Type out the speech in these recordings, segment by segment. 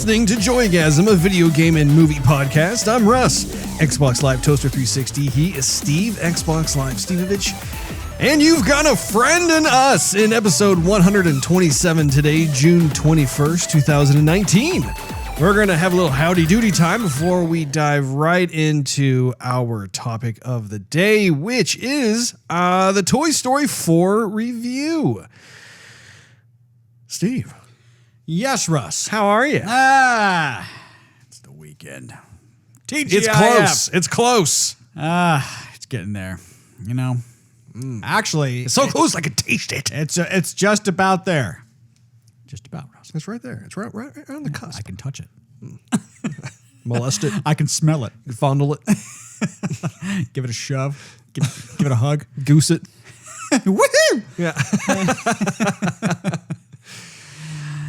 listening to Joygasm, a video game and movie podcast. I'm Russ, Xbox Live Toaster 360. He is Steve, Xbox Live Stevavitch. And you've got a friend in us in episode 127 today, June 21st, 2019. We're going to have a little howdy doody time before we dive right into our topic of the day, which is the Toy Story 4 review. Steve. Yes, Russ. How are you? It's the weekend. TGIF. It's close. It's close. It's getting there. You know, actually, It's so close I can taste it. it's just about there. Just about, Russ. It's right there. It's right on the cusp. I can touch it. Molest it. I can smell it. Fondle it. Give it a shove. Give it a hug. Goose it. Woohoo! Yeah.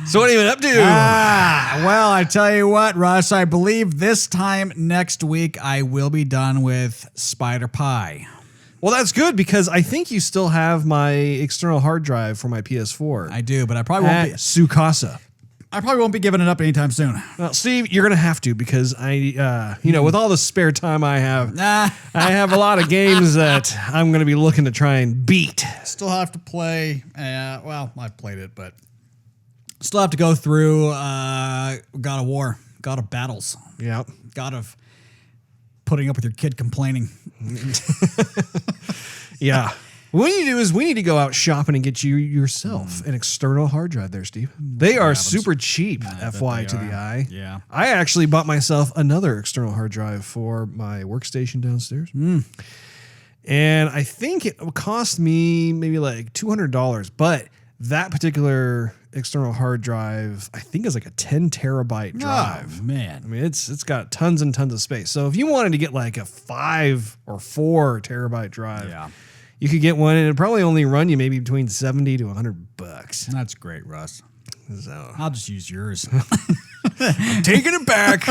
So what are you been up to? Well, I tell you what, Russ, I believe this time next week I will be done with Spider Pie. Well, that's good because I think you still have my external hard drive for my PS4. I do, but I probably won't be. Sukasa. I probably won't be giving it up anytime soon. Well, Steve, you're gonna have to because with all the spare time I have, I have a lot of games that I'm gonna be looking to try and beat. Still have to play. Well, I've played it, but still have to go through God of War, God of Battles. Yeah. God of putting up with your kid complaining. Yeah. What we need to do is we need to go out shopping and get you yourself an external hard drive there, Steve. They are super cheap, FY to the eye. Yeah. I actually bought myself another external hard drive for my workstation downstairs. And I think it cost me maybe like $200, but that particular external hard drive, I think is like a 10 terabyte drive. Oh, man. I mean, it's got tons and tons of space. So if you wanted to get like a 5 or 4 terabyte drive, you could get one and it'd probably only run you maybe between $70 to $100. That's great, Russ. So I'll just use yours. I'm taking it back,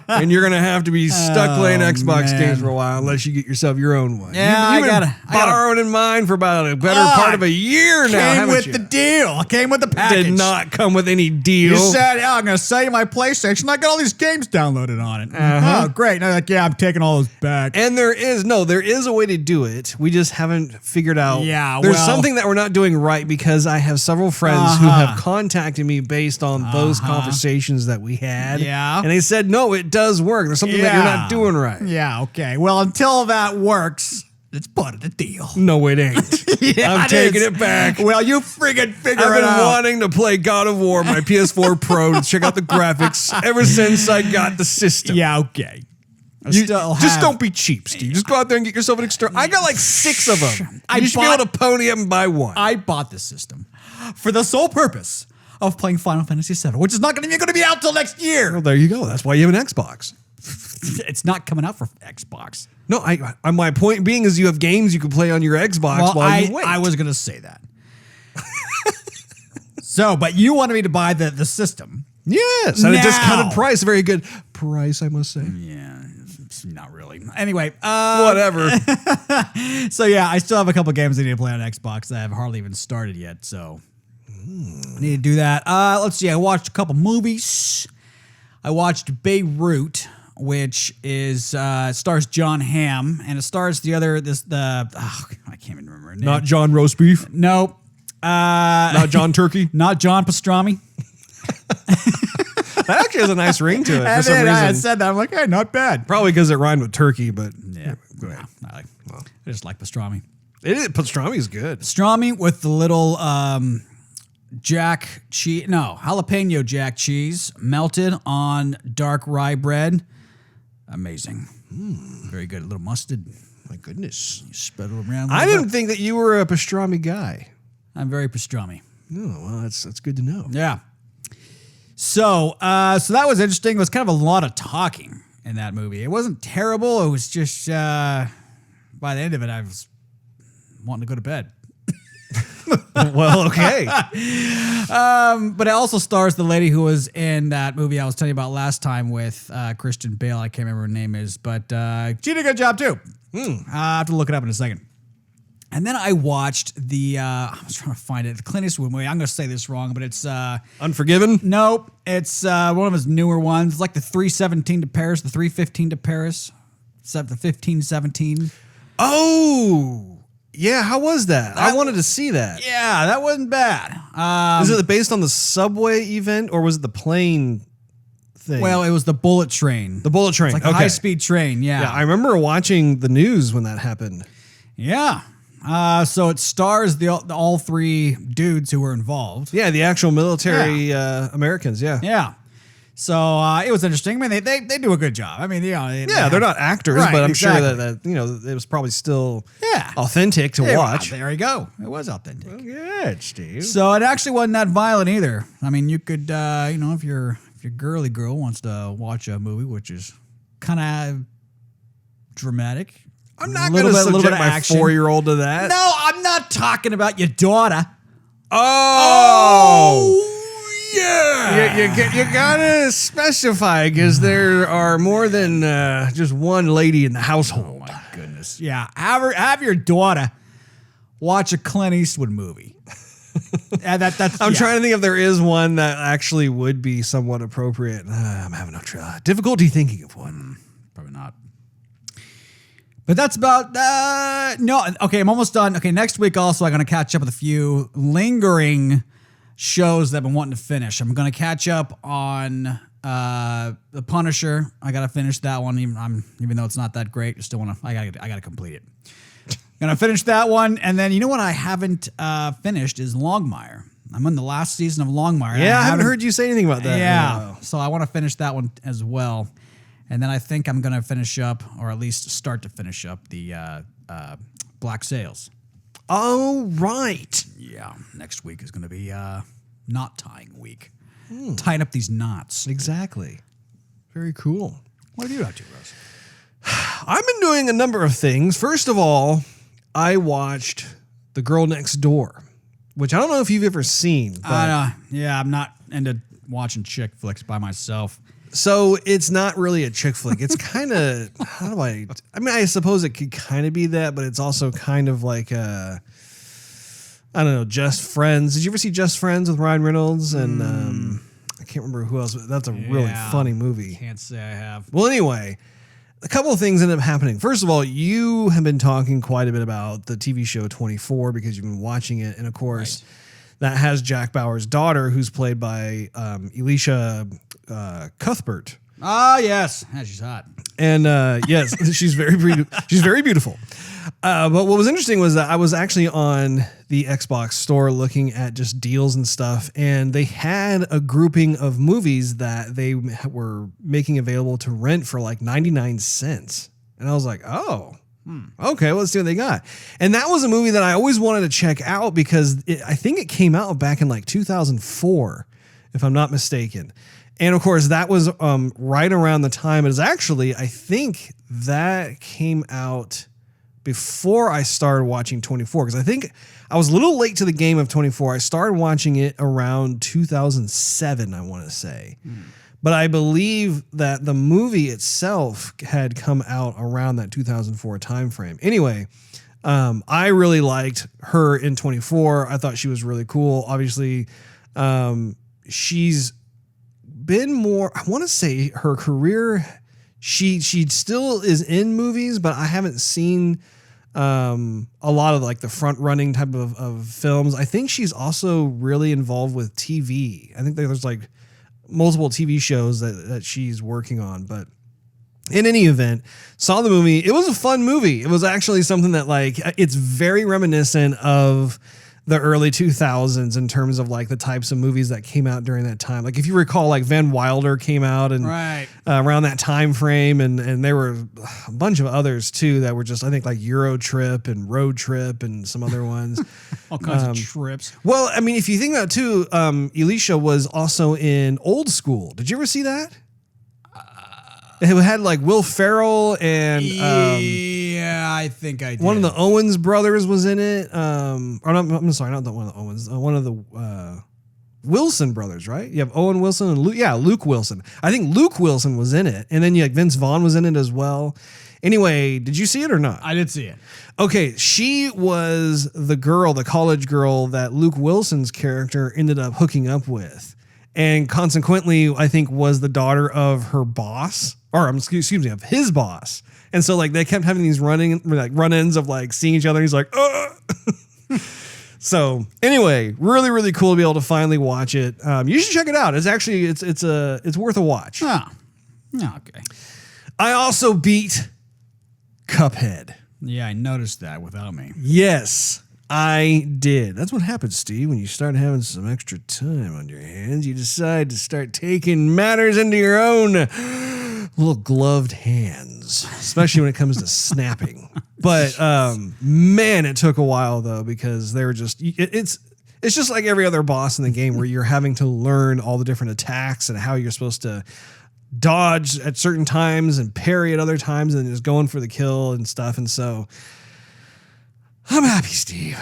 and you're gonna have to be stuck playing Xbox games for a while unless you get yourself your own one. Yeah, you've been borrowing in mine for about a better part of a year now. Came with the deal. Came with the package. Did not come with any deal. You said, I'm going to sell you my PlayStation. I got all these games downloaded on it. Oh, great. And I'm like, I'm taking all those back. And there is a way to do it. We just haven't figured out. Yeah, there's something that we're not doing right because I have several friends who have contacted me based on those conversations that we had. Yeah. And they said, no, it does work. There's something that you're not doing right. Yeah, okay. Well, until that works, it's part of the deal. No, it ain't. I'm taking it back. Well, you friggin' figure I've it been out. wanting to play God of War, my PS4 Pro, to check out the graphics ever since I got the system. Yeah, okay. Just don't be cheap, Steve. Just go out there and get yourself an external. I got like 6 of them. You should be able to pony up and buy one. I bought this system for the sole purpose of playing Final Fantasy VII, which is not even going to be out till next year. Well, there you go. That's why you have an Xbox. It's not coming out for Xbox. No, my point being is you have games you can play on your Xbox while you wait. I was going to say that. But you wanted me to buy the system. Yes, at a discounted price. A very good price, I must say. Yeah, not really. Anyway. Whatever. So, yeah, I still have a couple games I need to play on Xbox that I have hardly even started yet, so I need to do that. Let's see. I watched a couple movies. I watched Beirut, which is stars John Hamm, and it stars I can't even remember her name. Not John Roast Beef. Nope. Not John Turkey. Not John Pastrami. That actually has a nice ring to it for some reason. I said that. I'm like, hey, not bad. Probably because it rhymed with turkey, but Yeah. I just like pastrami. it is. Pastrami is good. Pastrami with the little jalapeno jack cheese melted on dark rye bread. Amazing. Very good. A little mustard. My goodness. You spread it around. I didn't think that you were a pastrami guy. I'm very pastrami. Oh, well, that's good to know. Yeah. So that was interesting. It was kind of a lot of talking in that movie. It wasn't terrible. It was just by the end of it, I was wanting to go to bed. Well, okay. But it also stars the lady who was in that movie I was telling you about last time with Christian Bale. I can't remember what her name is, but she did a good job too. I have to look it up in a second. And then I watched I was trying to find it, the Clint Eastwood movie. I'm going to say this wrong, but it's... Unforgiven? Nope. It's one of his newer ones. It's like the 3:17 to Paris, the 3:15 to Paris, except the 15:17. Oh, yeah. How was that? I wanted to see that. Yeah, that wasn't bad. Is it based on the subway event, or was it the plane thing? Well, it was the bullet train. The bullet train. It's like a high-speed train, Yeah, I remember watching the news when that happened. Yeah. So it stars all three dudes who were involved. Yeah, the actual military Americans, yeah. Yeah. So it was interesting. I mean, they do a good job. I mean, they're not actors, Right, but I'm exactly. sure that it was probably still authentic to watch. There you go. It was authentic. Well, good, Steve. So it actually wasn't that violent either. I mean, you could, if your girly girl wants to watch a movie, which is kind of dramatic. I'm not going to subject my 4-year-old to that. No, I'm not talking about your daughter. Yeah. You gotta specify because there are more than just one lady in the household. Oh my goodness. Yeah, have your daughter watch a Clint Eastwood movie. I'm trying to think if there is one that actually would be somewhat appropriate. I'm having difficulty thinking of one. Probably not. But that's about no. Okay, I'm almost done. Okay, next week also I'm going to catch up with a few lingering shows that I've been wanting to finish. I'm going to catch up on The Punisher. I got to finish that one, even though it's not that great. Still want to. I got to complete it. Gonna finish that one, and then you know what I haven't finished is Longmire. I'm in the last season of Longmire. Yeah, I haven't heard you say anything about that. Yeah, so I want to finish that one as well. And then I think I'm going to finish up, or at least start to finish up, the Black Sails. Oh, right. Yeah, next week is going to be knot tying week. Tying up these knots. Exactly. Very cool. What have you up to, Russ? I've been doing a number of things. First of all, I watched The Girl Next Door, which I don't know if you've ever seen. But Yeah, I'm not into watching chick flicks by myself. So it's not really a chick flick. It's kind of, I suppose it could kind of be that, but it's also kind of like I don't know, Just Friends. Did you ever see Just Friends with Ryan Reynolds? And I can't remember who else, but that's a really funny movie. Can't say I have. Well, anyway, a couple of things ended up happening. First of all, you have been talking quite a bit about the TV show 24 because you've been watching it. And of course, that has Jack Bauer's daughter, who's played by Elisha Cuthbert. Ah, yes. Yeah, she's hot. And yes, she's very beautiful. But what was interesting was that I was actually on the Xbox store looking at just deals and stuff, and they had a grouping of movies that they were making available to rent for like 99 cents. And I was like, oh, okay, well, let's see what they got. And that was a movie that I always wanted to check out because I think it came out back in like 2004, if I'm not mistaken. And of course, that was right around the time. It was actually, I think that came out before I started watching 24, because I think I was a little late to the game of 24. I started watching it around 2007, I want to say. But I believe that the movie itself had come out around that 2004 timeframe. Anyway, I really liked her in 24. I thought she was really cool. Obviously, she's been more, I want to say her career, she still is in movies, but I haven't seen a lot of like the front running type of films. I think she's also really involved with TV. I think there's like multiple TV shows that she's working on, but in any event, saw the movie. It was a fun movie. It was actually something that like, it's very reminiscent of the early 2000s in terms of like the types of movies that came out during that time. Like if you recall, like Van Wilder came out and around that time frame, and there were a bunch of others too that were just, I think, like Euro Trip and Road Trip and some other ones. All kinds of trips. Well, I mean, if you think about it too, Elisha was also in Old School. Did you ever see that? It had like Will Ferrell and yeah, I think I did. One of the Owens brothers was in it. Or not, I'm sorry, not one of the Owens. One of the Wilson brothers, right? You have Owen Wilson and Luke. Yeah, Luke Wilson. I think Luke Wilson was in it, and then Vince Vaughn was in it as well. Anyway, did you see it or not? I did see it. Okay, she was the girl, the college girl that Luke Wilson's character ended up hooking up with. And consequently, I think was the daughter of her boss, or excuse me, of his boss. And so like they kept having these run-ins of like seeing each other. He's like, So anyway, really, really cool to be able to finally watch it. You should check it out. It's actually, it's worth a watch. Oh, okay. I also beat Cuphead. Yeah, I noticed that without me. Yes, I did. That's what happens, Steve, when you start having some extra time on your hands. You decide to start taking matters into your own little gloved hands, especially when it comes to snapping. But man, it took a while though, because they were just it's just like every other boss in the game where you're having to learn all the different attacks and how you're supposed to dodge at certain times and parry at other times and just going for the kill and stuff. And so I'm happy, Steve.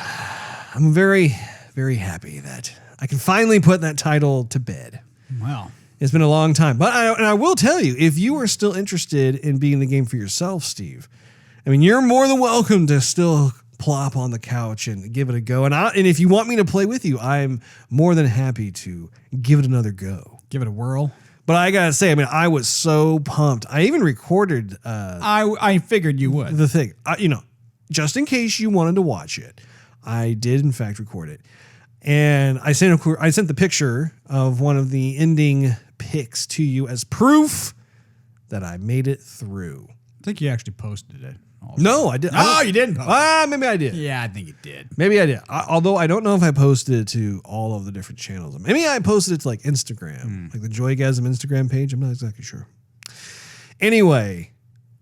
I'm very, very happy that I can finally put that title to bed. Wow. It's been a long time. But I will tell you, if you are still interested in beating the game for yourself, Steve, I mean, you're more than welcome to still plop on the couch and give it a go. And if you want me to play with you, I'm more than happy to give it another go. Give it a whirl. But I gotta say, I mean, I was so pumped. I even recorded. I figured you would. The thing, just in case you wanted to watch it, I did in fact record it, and I sent the picture of one of the ending pics to you as proof that I made it through. I think you actually posted it. No, I didn't. Oh, you didn't post it. Maybe I did. Yeah, I think you did. Maybe I did. Although I don't know if I posted it to all of the different channels. Maybe I posted it to like Instagram, like the Joygasm Instagram page. I'm not exactly sure. Anyway,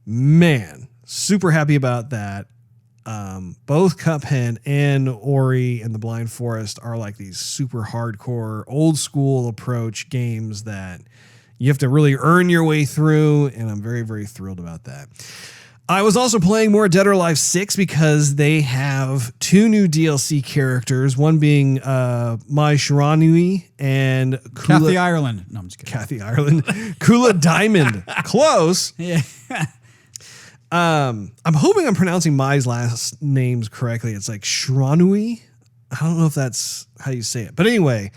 man, super happy about that. Both Cuphead and Ori and the Blind Forest are like these super hardcore, old school approach games that you have to really earn your way through. And I'm very, very thrilled about that. I was also playing more Dead or Alive 6 because they have 2 new DLC characters, one being Mai Shiranui and Kathy Ireland. No, I'm just kidding. Kathy Ireland. Kula Diamond. Close. Yeah. I'm hoping I'm pronouncing Mai's last names correctly. It's like Shiranui. I don't know if that's how you say it. But anyway,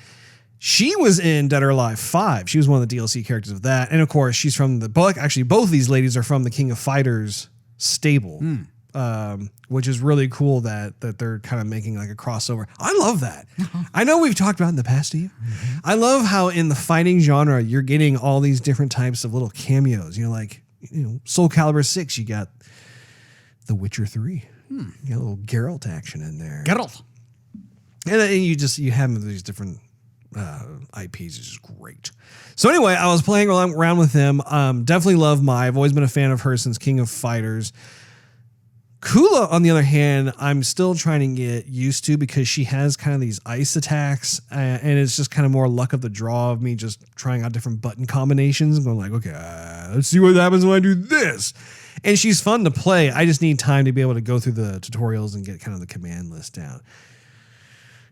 she was in Dead or Alive 5. She was one of the DLC characters of that. And of course, she's from the book. Actually, both of these ladies are from the King of Fighters stable, which is really cool that they're kind of making like a crossover. I love that. I know we've talked about it in the past, Steve. I love how in the fighting genre, you're getting all these different types of little cameos. Soul Calibur 6, you got The Witcher 3. You got a little Geralt action in there. Geralt. And then you have these different IPs, which is great. So anyway, I was playing around with him. Definitely love Mai. I've always been a fan of her since King of Fighters. Kula, on the other hand, I'm still trying to get used to because she has kind of these ice attacks, and it's just kind of more luck of the draw of me just trying out different button combinations and going like, okay, let's see what happens when I do this. And she's fun to play. I just need time to be able to go through the tutorials and get kind of the command list down.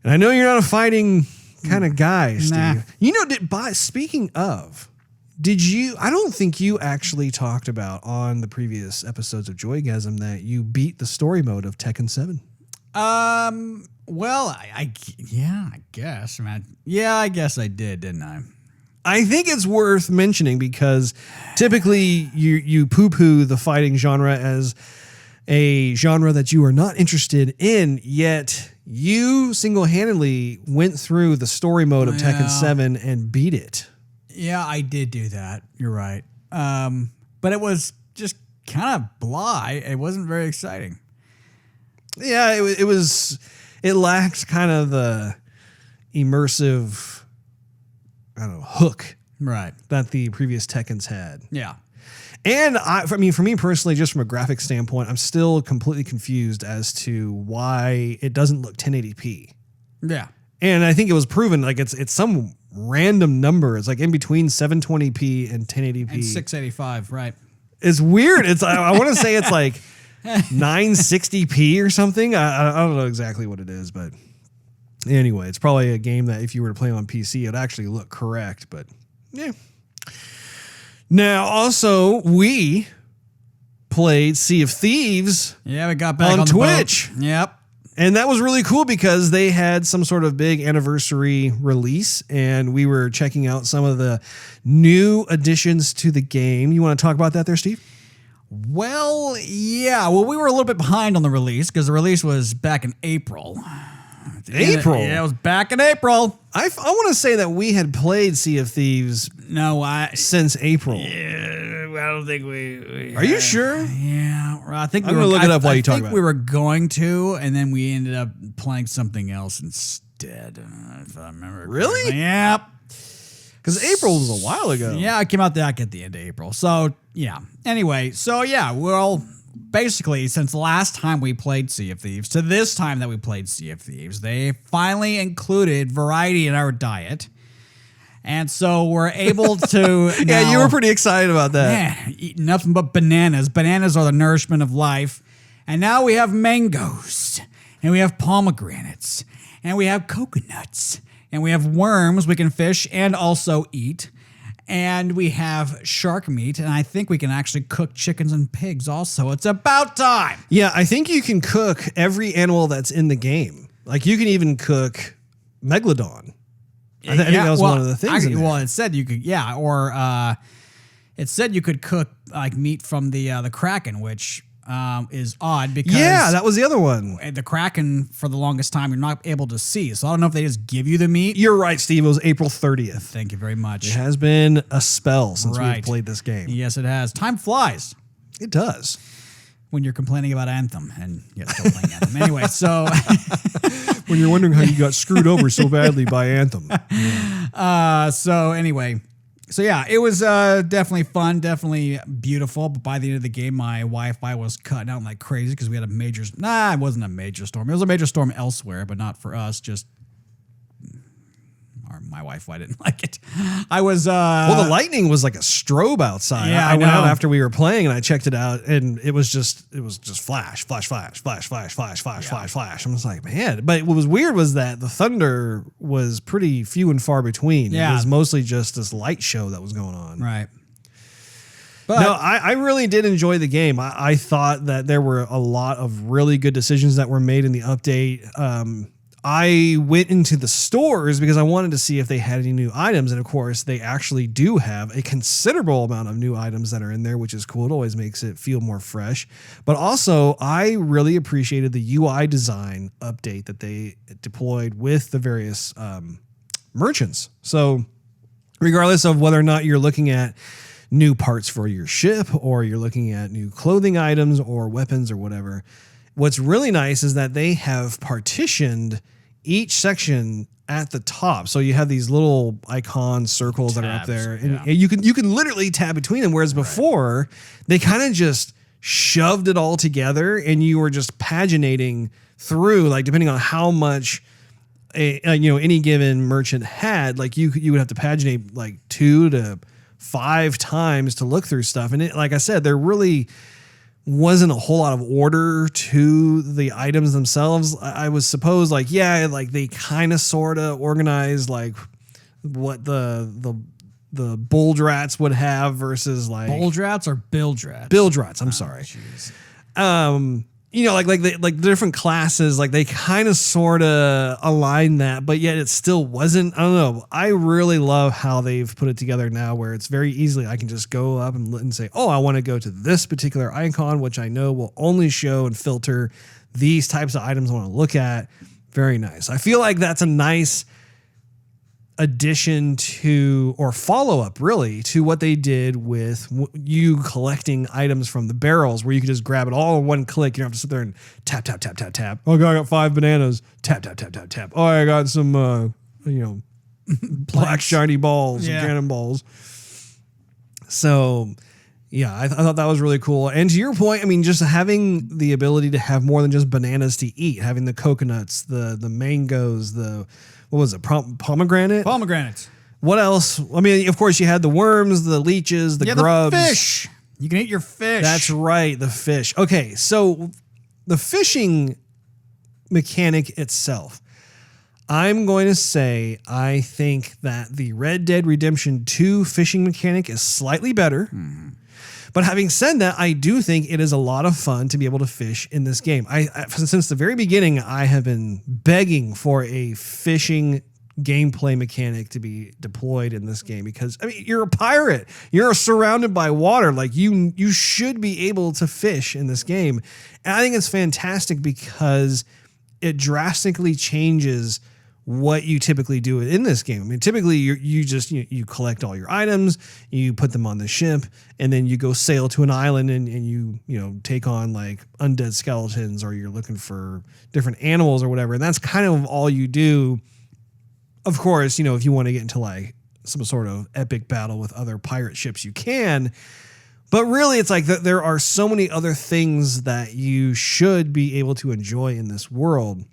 And I know you're not a fighting kind of guy, Steve. Nah. Speaking of, I don't think you actually talked about on the previous episodes of Joygasm that you beat the story mode of Tekken 7. Well, I guess, man. Yeah, I guess I did, didn't I? I think it's worth mentioning because typically you poo-poo the fighting genre as a genre that you are not interested in, yet you single-handedly went through the story mode of Tekken 7 and beat it. Yeah, I did do that. You're right. But it was just kind of blah. It wasn't very exciting. Yeah, it lacked kind of the immersive, hook. Right. That the previous Tekkens had. Yeah. And for me personally, just from a graphic standpoint, I'm still completely confused as to why it doesn't look 1080p. Yeah. And I think it was proven like it's some random number. It's like in between 720p and 1080p. And 685, right. It's weird. I want to say it's like 960p or something. I don't know exactly what it is, but anyway, it's probably a game that if you were to play on PC, it'd actually look correct, but yeah. Now, also, we played Sea of Thieves Yeah, we got back on on the Twitch. boat. Yep. And that was really cool because they had some sort of big anniversary release, and we were checking out some of the new additions to the game. You want to talk about that there, Steve? Well, yeah. Well, we were a little bit behind on the release because the release was back in April. April? Yeah, it was back in April. I want to say that we had played Sea of Thieves since April. Yeah, I don't think we Are you sure? Yeah, I think I'm going to look it up while you talk about it. I think we were going to, and then we ended up playing something else instead, if I remember. Really? Correctly. Yep. Because April was a while ago. Yeah, I came out back at the end of April. So, yeah. Anyway, well, basically, since the last time we played Sea of Thieves to this time that we played Sea of Thieves, they finally included variety in our diet. And so we're able to Yeah, you were pretty excited about that. eat nothing but bananas. Bananas are the nourishment of life. And now we have mangoes. And we have pomegranates. And we have coconuts. And we have worms we can fish and also eat. And we have shark meat. And I think we can actually cook chickens and pigs also. It's about time. Yeah, I think you can cook every animal that's in the game. Like, you can even cook Megalodon. I think that was one of the things. Well, it said you could, or it said you could cook like meat from the Kraken, which is odd because that was the other one. the Kraken for the longest time you're not able to see. So I don't know if they just give you the meat. You're right, Steve. It was April 30th. Thank you very much. It has been a spell since Right. we've played this game. Yes, it has. Time flies It does. when you're complaining about Anthem and you're still playing Anthem. Anyway, so When you're wondering how you got screwed over so badly by Anthem. So yeah, it was definitely fun, definitely beautiful. But by the end of the game, my Wi-Fi was cutting out like crazy because we had a major. It wasn't a major storm. It was a major storm elsewhere, but not for us. Just my Wi-Fi didn't like it. I was Well, the lightning was like a strobe outside. Yeah, I went out know. after we were playing and I checked it out, and it was just flash, flash, flash, flash, flash, flash, flash, flash, flash. I was like, man. But what was weird was that the thunder was pretty few and far between. Yeah. It was mostly just this light show that was going on. right. But No, I really did enjoy the game. I thought that there were a lot of really good decisions that were made in the update. I went into the stores because I wanted to see if they had any new items. And of course, they actually do have a considerable amount of new items that are in there, which is cool. It always makes it feel more fresh. But also, I really appreciated the UI design update that they deployed with the various merchants. So regardless of whether or not you're looking at new parts for your ship or you're looking at new clothing items or weapons or whatever, what's really nice is that they have partitioned each section at the top. So you have these little icon circles that are up there, and you can literally tab between them. Whereas before, they kind of just shoved it all together, and you were just paginating through, like depending on how much any given merchant had, like you would have to paginate like 2 to 5 times to look through stuff. And it, like I said, there really wasn't a whole lot of order to the items themselves. I was supposed like they kind of sort of organized like what the Buldrats would have versus like Buldrats or Bildrats? Bildrats. I'm sorry. Like the different classes, like they kind of sort of align that, but yet it still wasn't. I don't know. I really love how they've put it together now where it's very easily, I can just go up and say, oh, I want to go to this particular icon, which I know will only show and filter these types of items I want to look at. Very nice. I feel like that's a nice addition to, or follow-up really, to what they did with you collecting items from the barrels, where you could just grab it all in one click. You don't have to sit there and tap, tap, tap, tap, tap. Oh, I got 5 bananas. Tap, tap, tap, tap, tap. Oh, I got some, black shiny balls and cannonballs. So, yeah, I thought that was really cool. And to your point, I mean, just having the ability to have more than just bananas to eat, having the coconuts, the mangoes, what was it? Pomegranate? Pomegranates. What else? I mean, of course, you had the worms, the leeches, the grubs. The fish. You can eat your fish. That's right, the fish. Okay, so the fishing mechanic itself, I'm going to say I think that the Red Dead Redemption 2 fishing mechanic is slightly better. But having said that, I do think it is a lot of fun to be able to fish in this game. Since the very beginning, I have been begging for a fishing gameplay mechanic to be deployed in this game because, I mean, you're a pirate. You're surrounded by water. Like, you should be able to fish in this game. And I think it's fantastic because it drastically changes what you typically do in this game. I mean, typically you collect all your items, you put them on the ship, and then you go sail to an island and you take on like undead skeletons, or you're looking for different animals or whatever. And that's kind of all you do. Of course, if you want to get into like some sort of epic battle with other pirate ships, you can. But really, it's like there are so many other things that you should be able to enjoy in this world.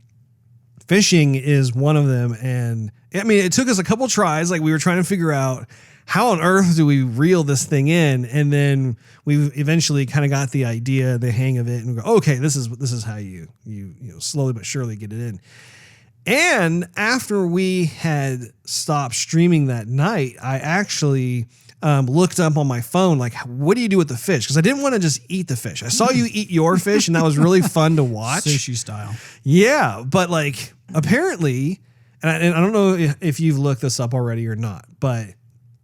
Fishing is one of them. And I mean, it took us a couple tries. Like, we were trying to figure out how on earth do we reel this thing in? And then we eventually kind of got the idea, the hang of it, and we go, okay, this is how you slowly but surely get it in. And after we had stopped streaming that night, I actually looked up on my phone, like, what do you do with the fish? Because I didn't want to just eat the fish. I saw you eat your fish, and that was really fun to watch. Sushi style. Yeah, but like, apparently, and I don't know if you've looked this up already or not, but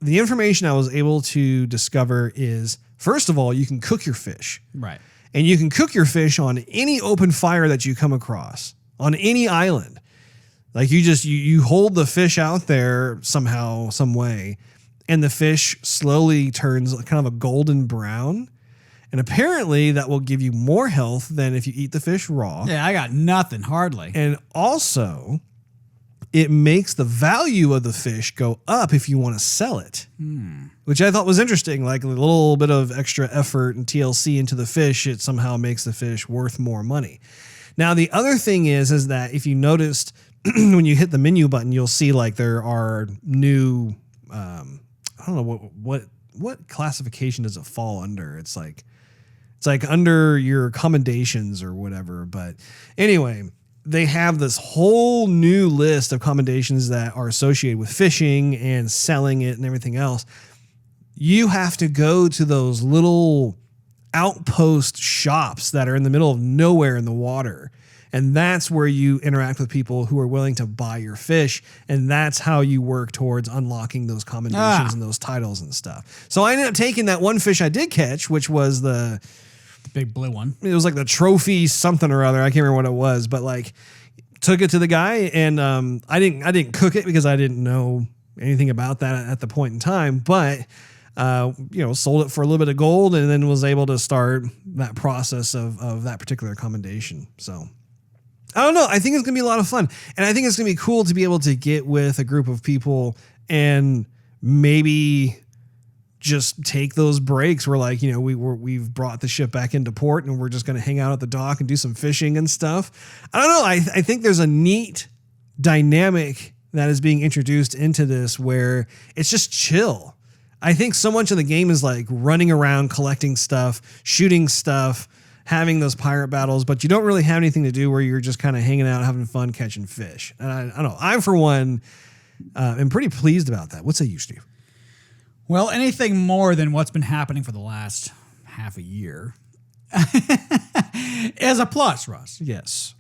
the information I was able to discover is, first of all, you can cook your fish. Right. And you can cook your fish on any open fire that you come across, on any island. Like, you hold the fish out there somehow, some way, and the fish slowly turns kind of a golden brown. And apparently that will give you more health than if you eat the fish raw. Yeah, I got nothing, hardly. And also, it makes the value of the fish go up if you want to sell it, which I thought was interesting. Like, a little bit of extra effort and TLC into the fish, it somehow makes the fish worth more money. Now, the other thing is that if you noticed, when you hit the menu button, you'll see like there are new, I don't know what classification does it fall under. It's like under your commendations or whatever. But anyway, they have this whole new list of commendations that are associated with fishing and selling it and everything else. You have to go to those little outpost shops that are in the middle of nowhere in the water. And that's where you interact with people who are willing to buy your fish. And that's how you work towards unlocking those commendations and those titles and stuff. So I ended up taking that one fish I did catch, which was the big blue one. It was like the trophy something or other. I can't remember what it was, but like, took it to the guy, and I didn't cook it because I didn't know anything about that at the point in time. But sold it for a little bit of gold, and then was able to start that process of that particular commendation. So I don't know. I think it's going to be a lot of fun. And I think it's going to be cool to be able to get with a group of people and maybe just take those breaks where, like, we've brought the ship back into port and we're just going to hang out at the dock and do some fishing and stuff. I don't know. I think there's a neat dynamic that is being introduced into this where it's just chill. I think so much of the game is like running around, collecting stuff, shooting stuff, having those pirate battles, but you don't really have anything to do where you're just kind of hanging out, having fun, catching fish. And I don't know. I, for one, am pretty pleased about that. What say you, Steve? Well, anything more than what's been happening for the last half a year is a plus, Russ. Yes.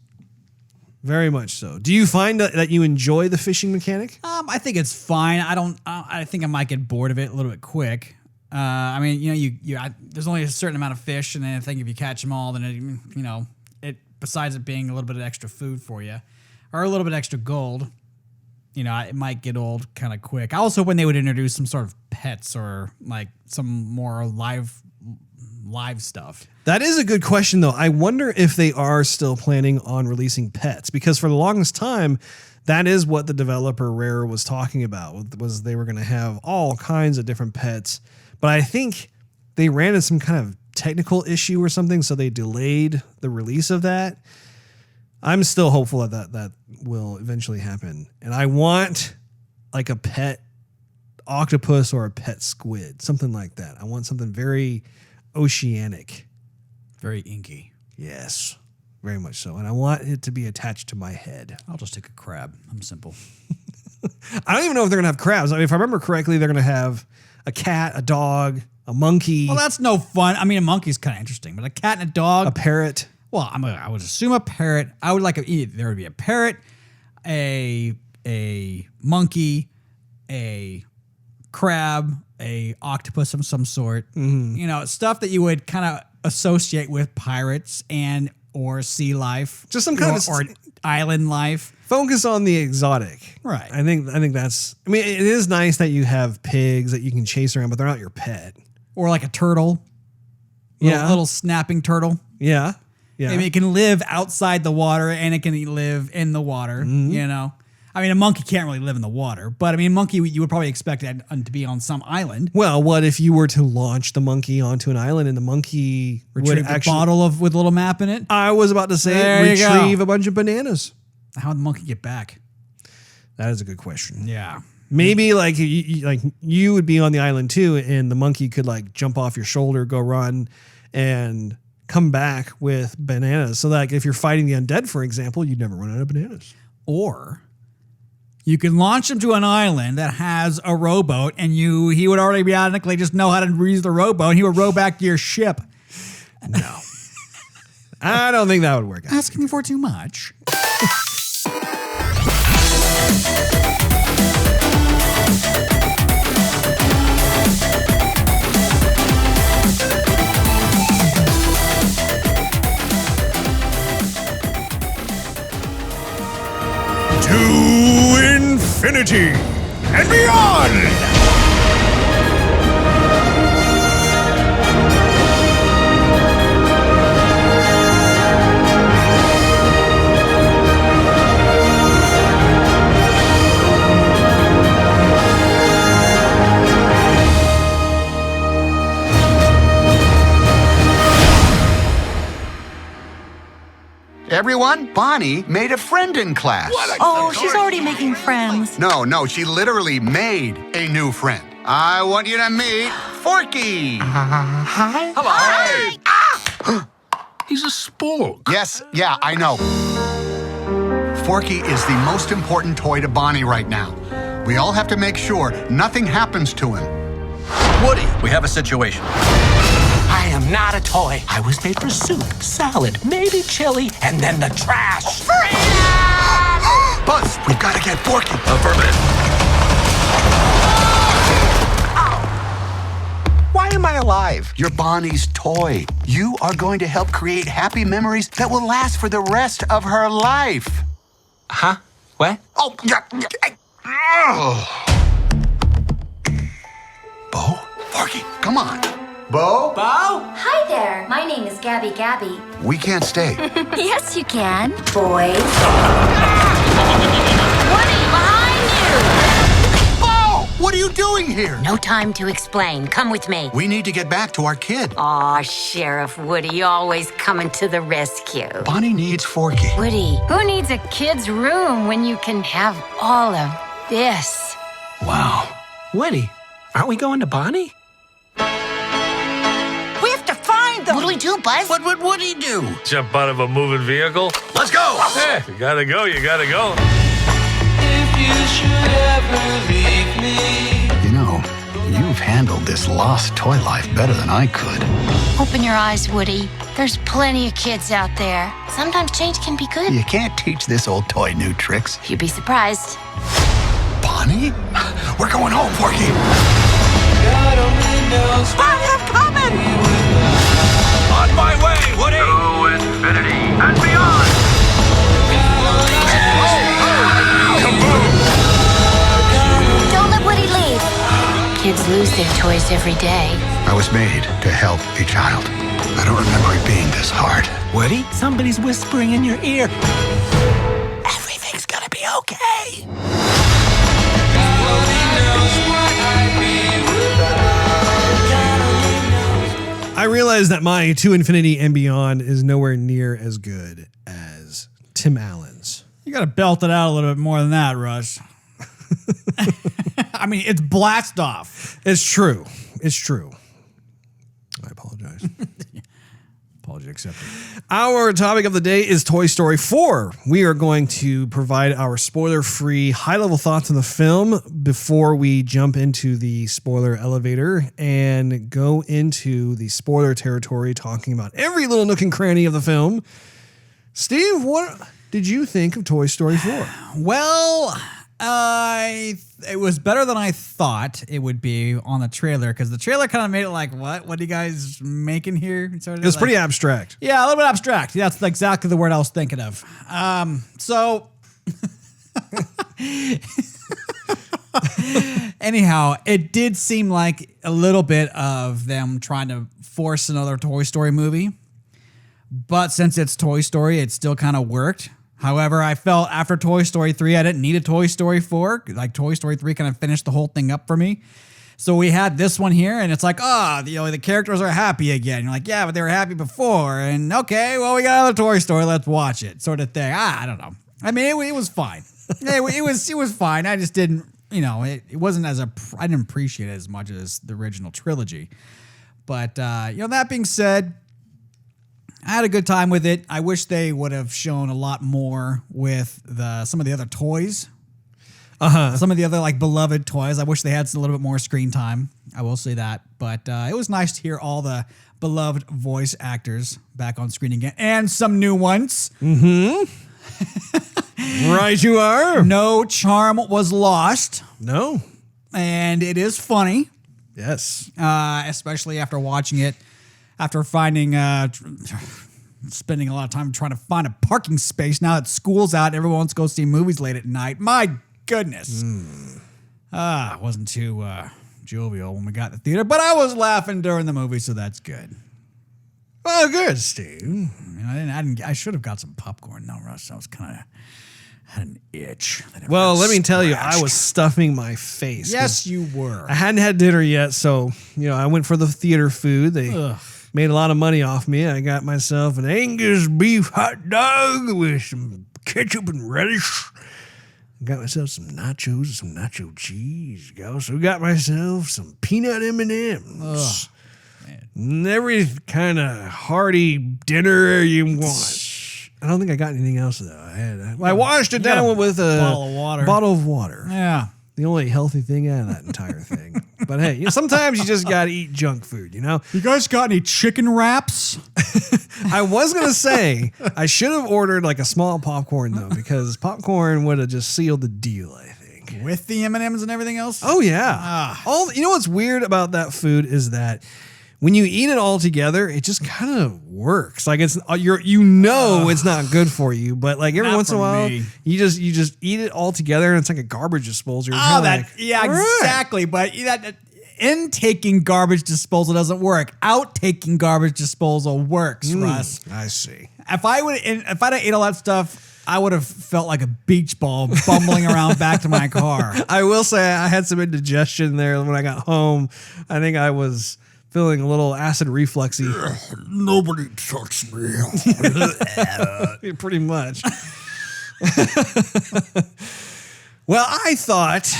Very much so. Do you find that you enjoy the fishing mechanic? I think it's fine. I think I might get bored of it a little bit quick. I mean, there's only a certain amount of fish, and I think if you catch them all, then it besides it being a little bit of extra food for you, or a little bit extra gold, it might get old kind of quick. I also, when they would introduce some sort of pets or like some more live stuff. That is a good question, though. I wonder if they are still planning on releasing pets, because for the longest time, that is what the developer Rare was talking about, was they were going to have all kinds of different pets. But I think they ran into some kind of technical issue or something, so they delayed the release of that. I'm still hopeful that will eventually happen. And I want like a pet octopus or a pet squid, something like that. I want something very oceanic. Very inky. Yes, very much so. And I want it to be attached to my head. I'll just take a crab. I'm simple. I don't even know if they're going to have crabs. I mean, if I remember correctly, they're going to have a cat, a dog, a monkey, Well, that's no fun. I mean, a monkey's kind of interesting, but a cat and a dog. a parrot. Well, I would assume a parrot. I would like there would be a parrot, a monkey, a crab, a octopus of some sort. You know, stuff that you would kind of associate with pirates and or sea life, Just some kind or island life. Focus on the exotic. Right. I think that's. I mean, it is nice that you have pigs that you can chase around, but they're not your pet. Or like a turtle. Little snapping turtle. Yeah. Yeah. I mean, it can live outside the water and it can live in the water, you know? I mean, a monkey can't really live in the water, but I mean, a monkey, you would probably expect it to be on some island. Well, what if you were to launch the monkey onto an island and the monkey would Retrieve a bottle with a little map in it? I was about to say There you retrieve go. a bunch of bananas. How'd the monkey get back? That is a good question. Yeah. Maybe like you would be on the island too, and the monkey could like jump off your shoulder, go run, and come back with bananas. So that like, if you're fighting the undead, for example, you'd never run out of bananas. Or you can launch him to an island that has a rowboat and he would already automatically just know how to use the rowboat and he would row back to your ship. No. I don't think that would work out. Asking for too much. To infinity and beyond! Everyone, Bonnie made a friend in class. Oh, she's already making friends. No, she literally made a new friend. I want you to meet Forky. Hi. Hello. He's a spork. Yes, yeah, I know. Forky is the most important toy to Bonnie right now. We all have to make sure nothing happens to him. Woody, we have a situation. I am not a toy. I was made for soup, salad, maybe chili, and then the trash. Buzz, we've got to get Forky. Affirmative. Why am I alive? You're Bonnie's toy. You are going to help create happy memories that will last for the rest of her life. Huh? What? Oh, yeah. Bo? Forky, come on. Bo? Hi there. My name is Gabby. We can't stay. Yes, you can. Boys. Woody, behind Bo! What are you doing here? No time to explain. Come with me. We need to get back to our kid. Aw, Sheriff Woody, always coming to the rescue. Bonnie needs Forky. Woody, who needs a kid's room when you can have all of this? Wow. Woody, aren't we going to Bonnie? We have to find them. What do we do, Buzz? What would Woody do? Jump out of a moving vehicle? Let's go! Hey, you gotta go, you gotta go. You know, you've handled this lost toy life better than I could. Open your eyes, Woody. There's plenty of kids out there. Sometimes change can be good. You can't teach this old toy new tricks. You'd be surprised. Bonnie? We're going home, Forky. Bonnie, I'm coming. On my way, Woody! To infinity and beyond! Don't let Woody leave. Kids lose their toys every day. I was made to help a child. I don't remember it being this hard. Woody, somebody's whispering in your ear. Everything's gonna be okay. I realize that my To Infinity and Beyond is nowhere near as good as Tim Allen's. You got to belt it out a little bit more than that, Russ. I mean, it's blast off. It's true. It's true. I apologize. Apology accepted. Our topic of the day is Toy Story 4. We are going to provide our spoiler-free, high-level thoughts on the film before we jump into the spoiler elevator and go into the spoiler territory, talking about every little nook and cranny of the film. Steve, what did you think of Toy Story 4? Well, it was better than I thought it would be on the trailer, because the trailer kind of made it like, what are you guys making here? Sort of It was like, pretty abstract. yeah, a little bit abstract. That's exactly the word I was thinking of. So anyhow, it did seem like a little bit of them trying to force another Toy Story movie. But since it's Toy Story, it still kind of worked. However, I felt after Toy Story 3, I didn't need a Toy Story 4. Like, Toy Story 3 kind of finished the whole thing up for me. So we had this one here, and it's like, the characters are happy again. You're like, yeah, but they were happy before. And okay, well, we got another Toy Story. Let's watch it, sort of thing. I don't know. I mean, it was fine. it was fine. I just didn't, it wasn't I didn't appreciate it as much as the original trilogy. But, that being said, I had a good time with it. I wish they would have shown a lot more with some of the other toys. Some of the other beloved toys. I wish they had a little bit more screen time. I will say that. But it was nice to hear all the beloved voice actors back on screen again. And some new ones. Mm-hmm. Right you are. No charm was lost. No. And it is funny. Yes. Especially after watching it. After spending a lot of time trying to find a parking space now that school's out, everyone wants to go see movies late at night. My goodness. It wasn't too jovial when we got to the theater, but I was laughing during the movie, so that's good. Well, good, Steve. I should have got some popcorn. No, Russ, I was kind of had an itch. Well, let me tell you, I was stuffing my face. Yes, you were. I hadn't had dinner yet, so I went for the theater food. They made a lot of money off me. I got myself an Angus beef hot dog with some ketchup and relish. Got myself some nachos, some nacho cheese. I also got myself some peanut M&Ms. And every kind of hearty dinner you want. I don't think I got anything else though. I washed it down with a bottle of water. Yeah. The only healthy thing out of that entire thing. But hey, sometimes you just got to eat junk food, You guys got any chicken wraps? I was going to say, I should have ordered a small popcorn, though, because popcorn would have just sealed the deal, I think. With the M&Ms and everything else? Oh, yeah. What's weird about that food is that when you eat it all together, it just kind of works. It's it's not good for you, but every once in a while, you just eat it all together, and it's like a garbage disposal. Exactly. But that intaking garbage disposal doesn't work. Outtaking garbage disposal works, Russ. I see. If I'd ate all that stuff, I would have felt like a beach ball bumbling around back to my car. I will say I had some indigestion there when I got home. I think I was feeling a little acid reflexy. Nobody touched me. Pretty much. Well, I thought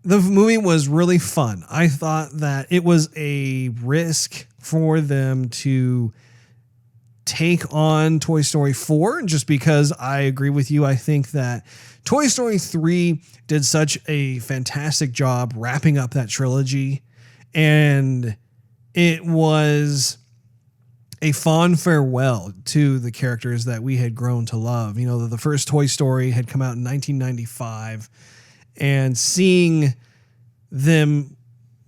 the movie was really fun. I thought that it was a risk for them to take on Toy Story 4, just because I agree with you. I think that Toy Story 3 did such a fantastic job wrapping up that trilogy. And it was a fond farewell to the characters that we had grown to love. The first Toy Story had come out in 1995, and seeing them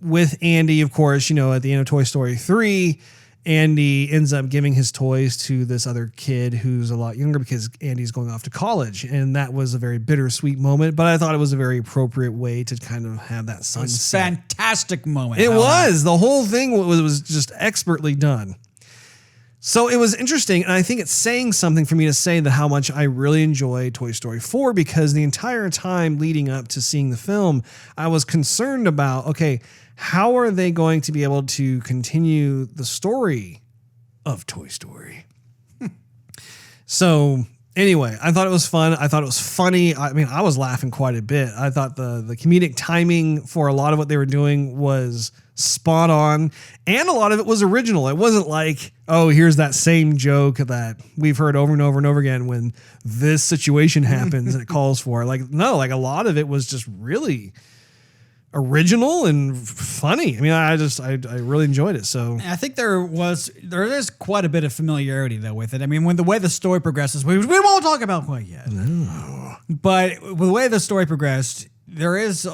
with Andy, of course, at the end of Toy Story 3, Andy ends up giving his toys to this other kid who's a lot younger because Andy's going off to college. And that was a very bittersweet moment, but I thought it was a very appropriate way to kind of have that sunset. Fantastic moment. It was. The whole thing was just expertly done. So it was interesting, and I think it's saying something for me to say that how much I really enjoy Toy Story 4, because the entire time leading up to seeing the film, I was concerned about, okay, how are they going to be able to continue the story of Toy Story? So Anyway, I thought it was fun. I thought it was funny. I mean, I was laughing quite a bit. I thought the comedic timing for a lot of what they were doing was spot on, and a lot of it was original. It wasn't like, oh, here's that same joke that we've heard over and over and over again when this situation happens and it calls for it. Like, no, like a lot of it was just really original and funny. I mean, I really enjoyed it. So I think there is quite a bit of familiarity though with it. I mean, when the way the story progresses, we won't talk about quite yet. No. But with the way the story progressed, there is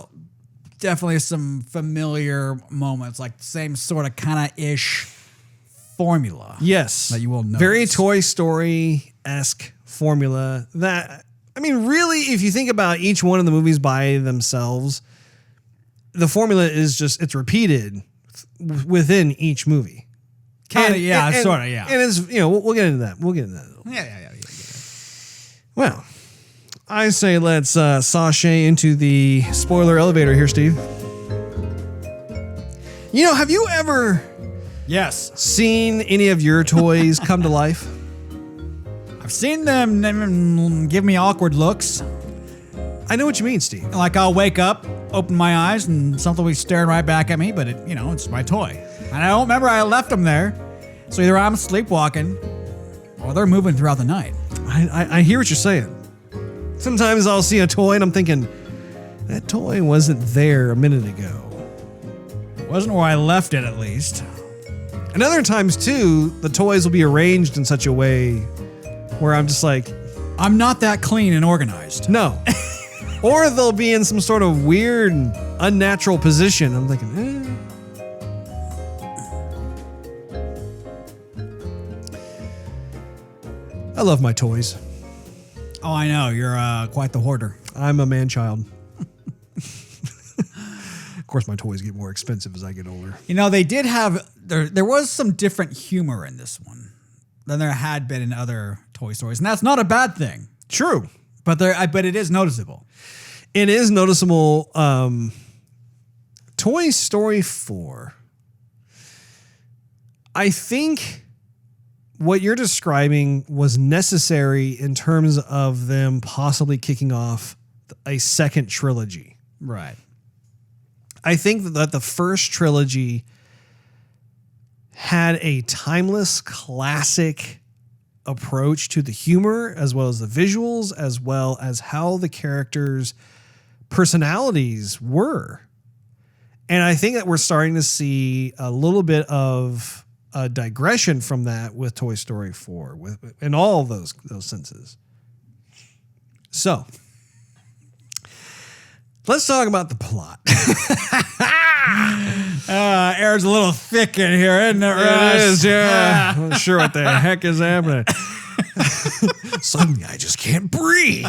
definitely some familiar moments, like the same sort of kind of ish formula. Yes. That you will notice. Very Toy Story-esque formula that, I mean, really, if you think about each one of the movies by themselves, the formula is just, it's repeated within each movie. Kind of, yeah, sort of, yeah. And it's, you know, we'll get into that. We'll get into that. Yeah. Well, I say let's sashay into the spoiler elevator here, Steve. You know, have you ever seen any of your toys come to life? I've seen them give me awkward looks. I know what you mean, Steve. Like I'll wake up, open my eyes, and something will be staring right back at me, but it's my toy. And I don't remember I left them there. So either I'm sleepwalking or they're moving throughout the night. I hear what you're saying. Sometimes I'll see a toy and I'm thinking, that toy wasn't there a minute ago. It wasn't where I left it, at least. And other times, too, the toys will be arranged in such a way where I'm just like, I'm not that clean and organized. No. Or they'll be in some sort of weird, unnatural position. I'm thinking, I love my toys. Oh, I know. You're quite the hoarder. I'm a man-child. Of course, my toys get more expensive as I get older. You know, they did have... There was some different humor in this one than there had been in other Toy Stories. And that's not a bad thing. True. But it is noticeable. It is noticeable. Toy Story 4. I think what you're describing was necessary in terms of them possibly kicking off a second trilogy. Right. I think that the first trilogy had a timeless, classic approach to the humor, as well as the visuals, as well as how the characters' personalities were. And I think that we're starting to see a little bit of a digression from that with Toy Story 4, in all of those senses. So, let's talk about the plot. Air's a little thick in here, isn't it, Russ? It is, yeah. I'm not sure what the heck is happening. Suddenly, I just can't breathe.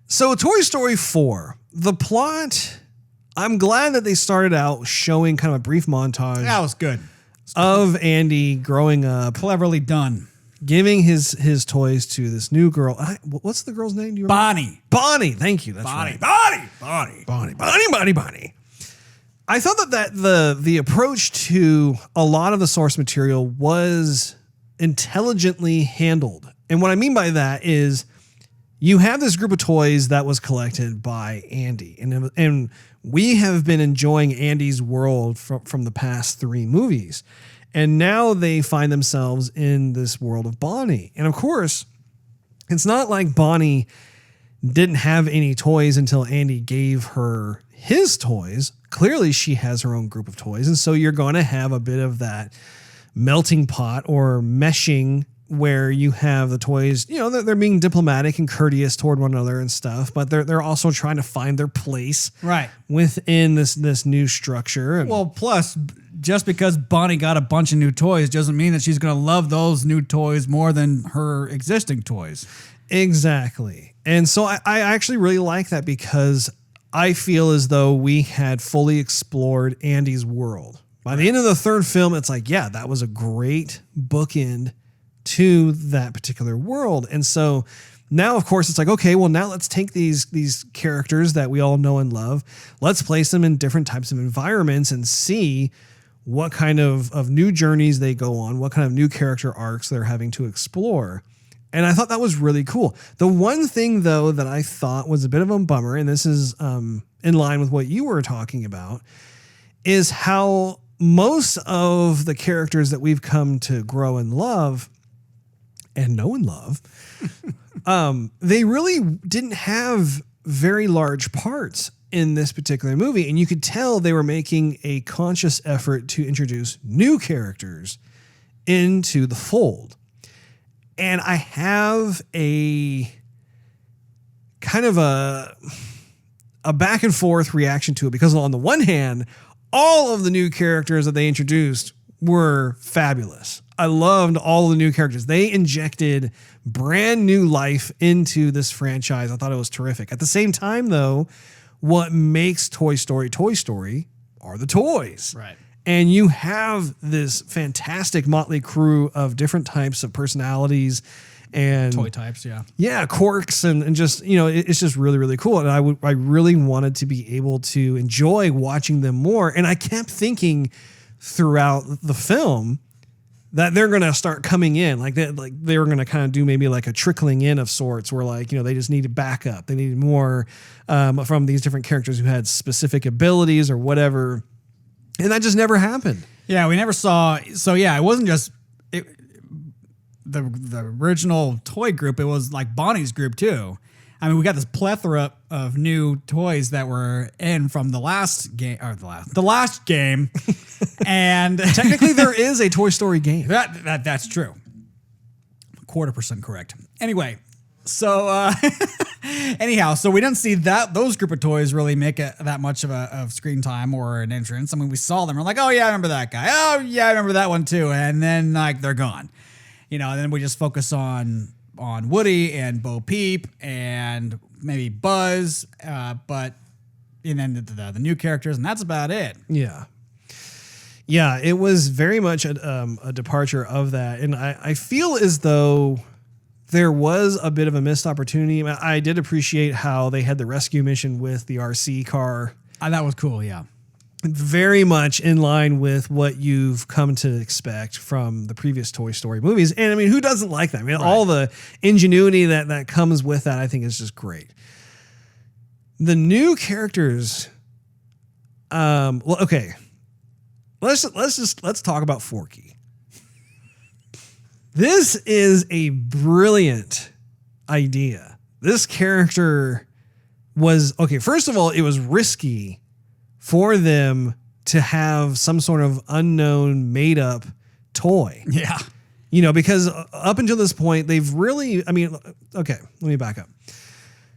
So, Toy Story 4, the plot, I'm glad that they started out showing kind of a brief montage. That was good. Of Andy growing up. Cleverly done. Giving his toys to this new girl. What's the girl's name? Do you remember? Bonnie. Bonnie. Thank you. That's Bonnie. right. Bonnie. Bonnie. I thought that the approach to a lot of the source material was intelligently handled. And what I mean by that is you have this group of toys that was collected by Andy. And we have been enjoying Andy's world from the past 3 movies. And now they find themselves in this world of Bonnie. And of course, it's not like Bonnie didn't have any toys until Andy gave her his toys. Clearly, she has her own group of toys. And so you're going to have a bit of that melting pot or meshing where you have the toys, they're being diplomatic and courteous toward one another and stuff, but they're also trying to find their place within this new structure. And well, plus, just because Bonnie got a bunch of new toys doesn't mean that she's going to love those new toys more than her existing toys. Exactly. And so I actually really like that because I feel as though we had fully explored Andy's world. By the end of the 3rd film, it's like, yeah, that was a great bookend to that particular world. And so now, of course, it's like, okay, well, now let's take these characters that we all know and love. Let's place them in different types of environments and see what kind of new journeys they go on, what kind of new character arcs they're having to explore. And I thought that was really cool. The one thing, though, that I thought was a bit of a bummer, and this is in line with what you were talking about, is how most of the characters that we've come to grow and love and know and love, they really didn't have very large parts in this particular movie. And you could tell they were making a conscious effort to introduce new characters into the fold. And I have a kind of a back and forth reaction to it, because on the one hand, all of the new characters that they introduced were fabulous. I loved all of the new characters. They injected brand new life into this franchise. I thought it was terrific. At the same time, though, what makes Toy Story are the toys. Right. And you have this fantastic motley crew of different types of personalities and Toy types, yeah. Yeah, quirks and just, you know, it's just really, really cool. And I really wanted to be able to enjoy watching them more. And I kept thinking throughout the film that they're going to start coming in, like they were going to kind of do maybe like a trickling in of sorts, where like, you know, they just needed backup. They needed more from these different characters who had specific abilities or whatever. And that just never happened. Yeah, we never saw. So yeah, it wasn't just the original toy group. It was like Bonnie's group too. I mean, we got this plethora of new toys that were in from the last game, or the last game, and technically there is a Toy Story game. That's true. 0.25% correct. Anyway, so anyhow, so we didn't see those group of toys really make that much of screen time or an entrance. I mean, we saw them. We're like, oh yeah, I remember that guy. Oh yeah, I remember that one too. And then like they're gone. You know, and then we just focus on Woody and Bo Peep and maybe Buzz, but and then the new characters, and that's about it. Yeah. Yeah, it was very much a departure of that. And I feel as though there was a bit of a missed opportunity. I did appreciate how they had the rescue mission with the RC car. That was cool, yeah. Very much in line with what you've come to expect from the previous Toy Story movies. And I mean, who doesn't like that? I mean, all the ingenuity that comes with that, I think is just great. The new characters, well, okay. Let's talk about Forky. This is a brilliant idea. This character was, okay, first of all, it was risky for them to have some sort of unknown made up toy. Yeah. You know, because up until this point, they've really, I mean, okay, let me back up.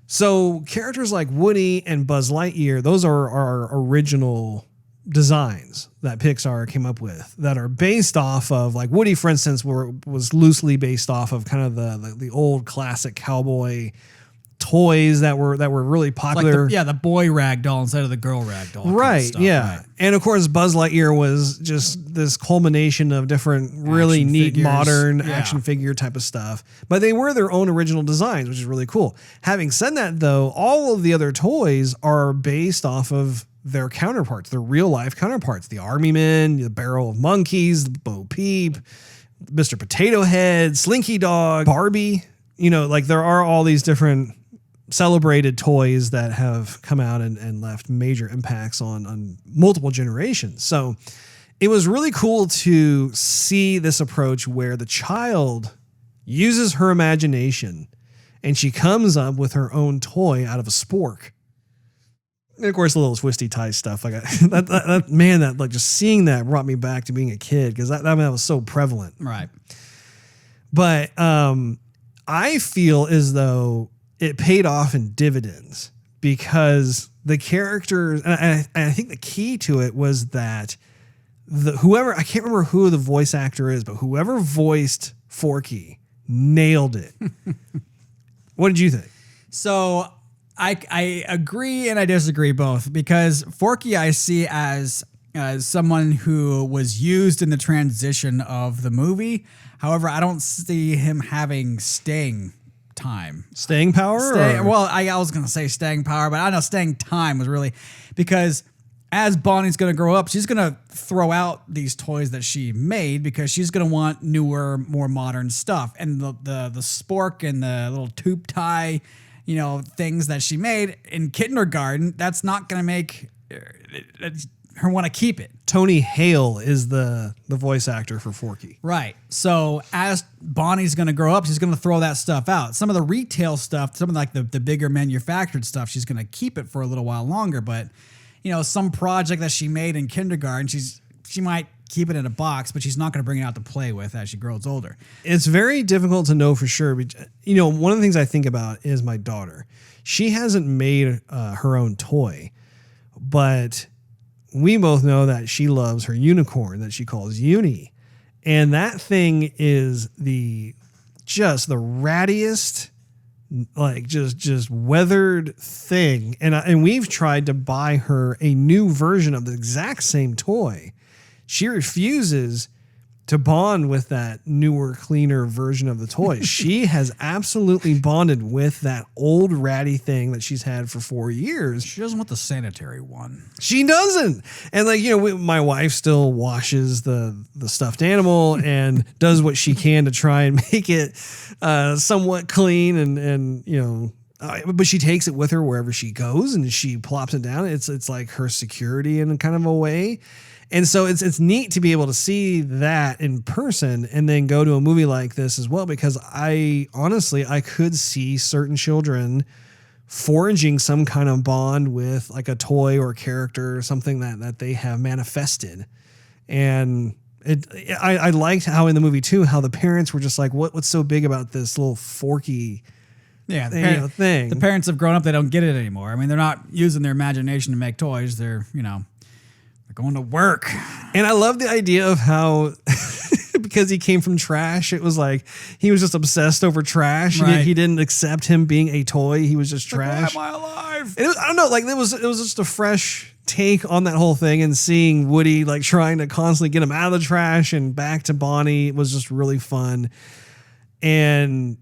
So characters like Woody and Buzz Lightyear, those are our original designs that Pixar came up with that are based off of, like Woody, for instance, was loosely based off of kind of the old classic cowboy toys that were really popular. Like the boy rag doll instead of the girl rag doll. Right. Kind of stuff, yeah. Right. And of course, Buzz Lightyear was just this culmination of different really action neat figures. modern Yeah. action figure type of stuff. But they were their own original designs, which is really cool. Having said that, though, all of the other toys are based off of their counterparts, their real life counterparts. The Army Men, the Barrel of Monkeys, the Bo Peep, Mr. Potato Head, Slinky Dog, Barbie. You know, like there are all these different celebrated toys that have come out and left major impacts on multiple generations. So it was really cool to see this approach where the child uses her imagination and she comes up with her own toy out of a spork. And of course, a little twisty tie stuff. Like that like just seeing that brought me back to being a kid, because that was so prevalent. Right. But I feel as though it paid off in dividends, because the characters, and I think the key to it was that whoever, I can't remember who the voice actor is, but whoever voiced Forky nailed it. What did you think? So I agree and I disagree both, because Forky I see as someone who was used in the transition of the movie. However, I don't see him having staying time. Staying power? Well, I was going to say staying power, but I know staying time was really, because as Bonnie's going to grow up, she's going to throw out these toys that she made because she's going to want newer, more modern stuff. And the spork and the little tube tie, things that she made in kindergarten, that's not going to make her want to keep it. Tony Hale is the voice actor for Forky. Right. So as Bonnie's going to grow up, she's going to throw that stuff out. Some of the retail stuff, some of like the bigger manufactured stuff, she's going to keep it for a little while longer. But, some project that she made in kindergarten, she might keep it in a box, but she's not going to bring it out to play with as she grows older. It's very difficult to know for sure. One of the things I think about is my daughter. She hasn't made her own toy, but we both know that she loves her unicorn that she calls Uni. And that thing is just the rattiest, like just weathered thing. And we've tried to buy her a new version of the exact same toy. She refuses to bond with that newer, cleaner version of the toy. She has absolutely bonded with that old ratty thing that she's had for 4 years. She doesn't want the sanitary one. She doesn't. And my wife still washes the stuffed animal and does what she can to try and make it somewhat clean and but she takes it with her wherever she goes and she plops it down. It's like her security in kind of a way. And so it's neat to be able to see that in person and then go to a movie like this as well, because I could see certain children forging some kind of bond with like a toy or character or something that they have manifested. And I liked how in the movie too, how the parents were just like, what's so big about this little Forky thing? The parents have grown up. They don't get it anymore. I mean, they're not using their imagination to make toys. They're, going to work. And I love the idea of how, because he came from trash, it was like he was just obsessed over trash. Right. He didn't accept him being a toy. He was just trash. Why am I alive? And I don't know, like it was just a fresh take on that whole thing, and seeing Woody like trying to constantly get him out of the trash and back to Bonnie was just really fun. And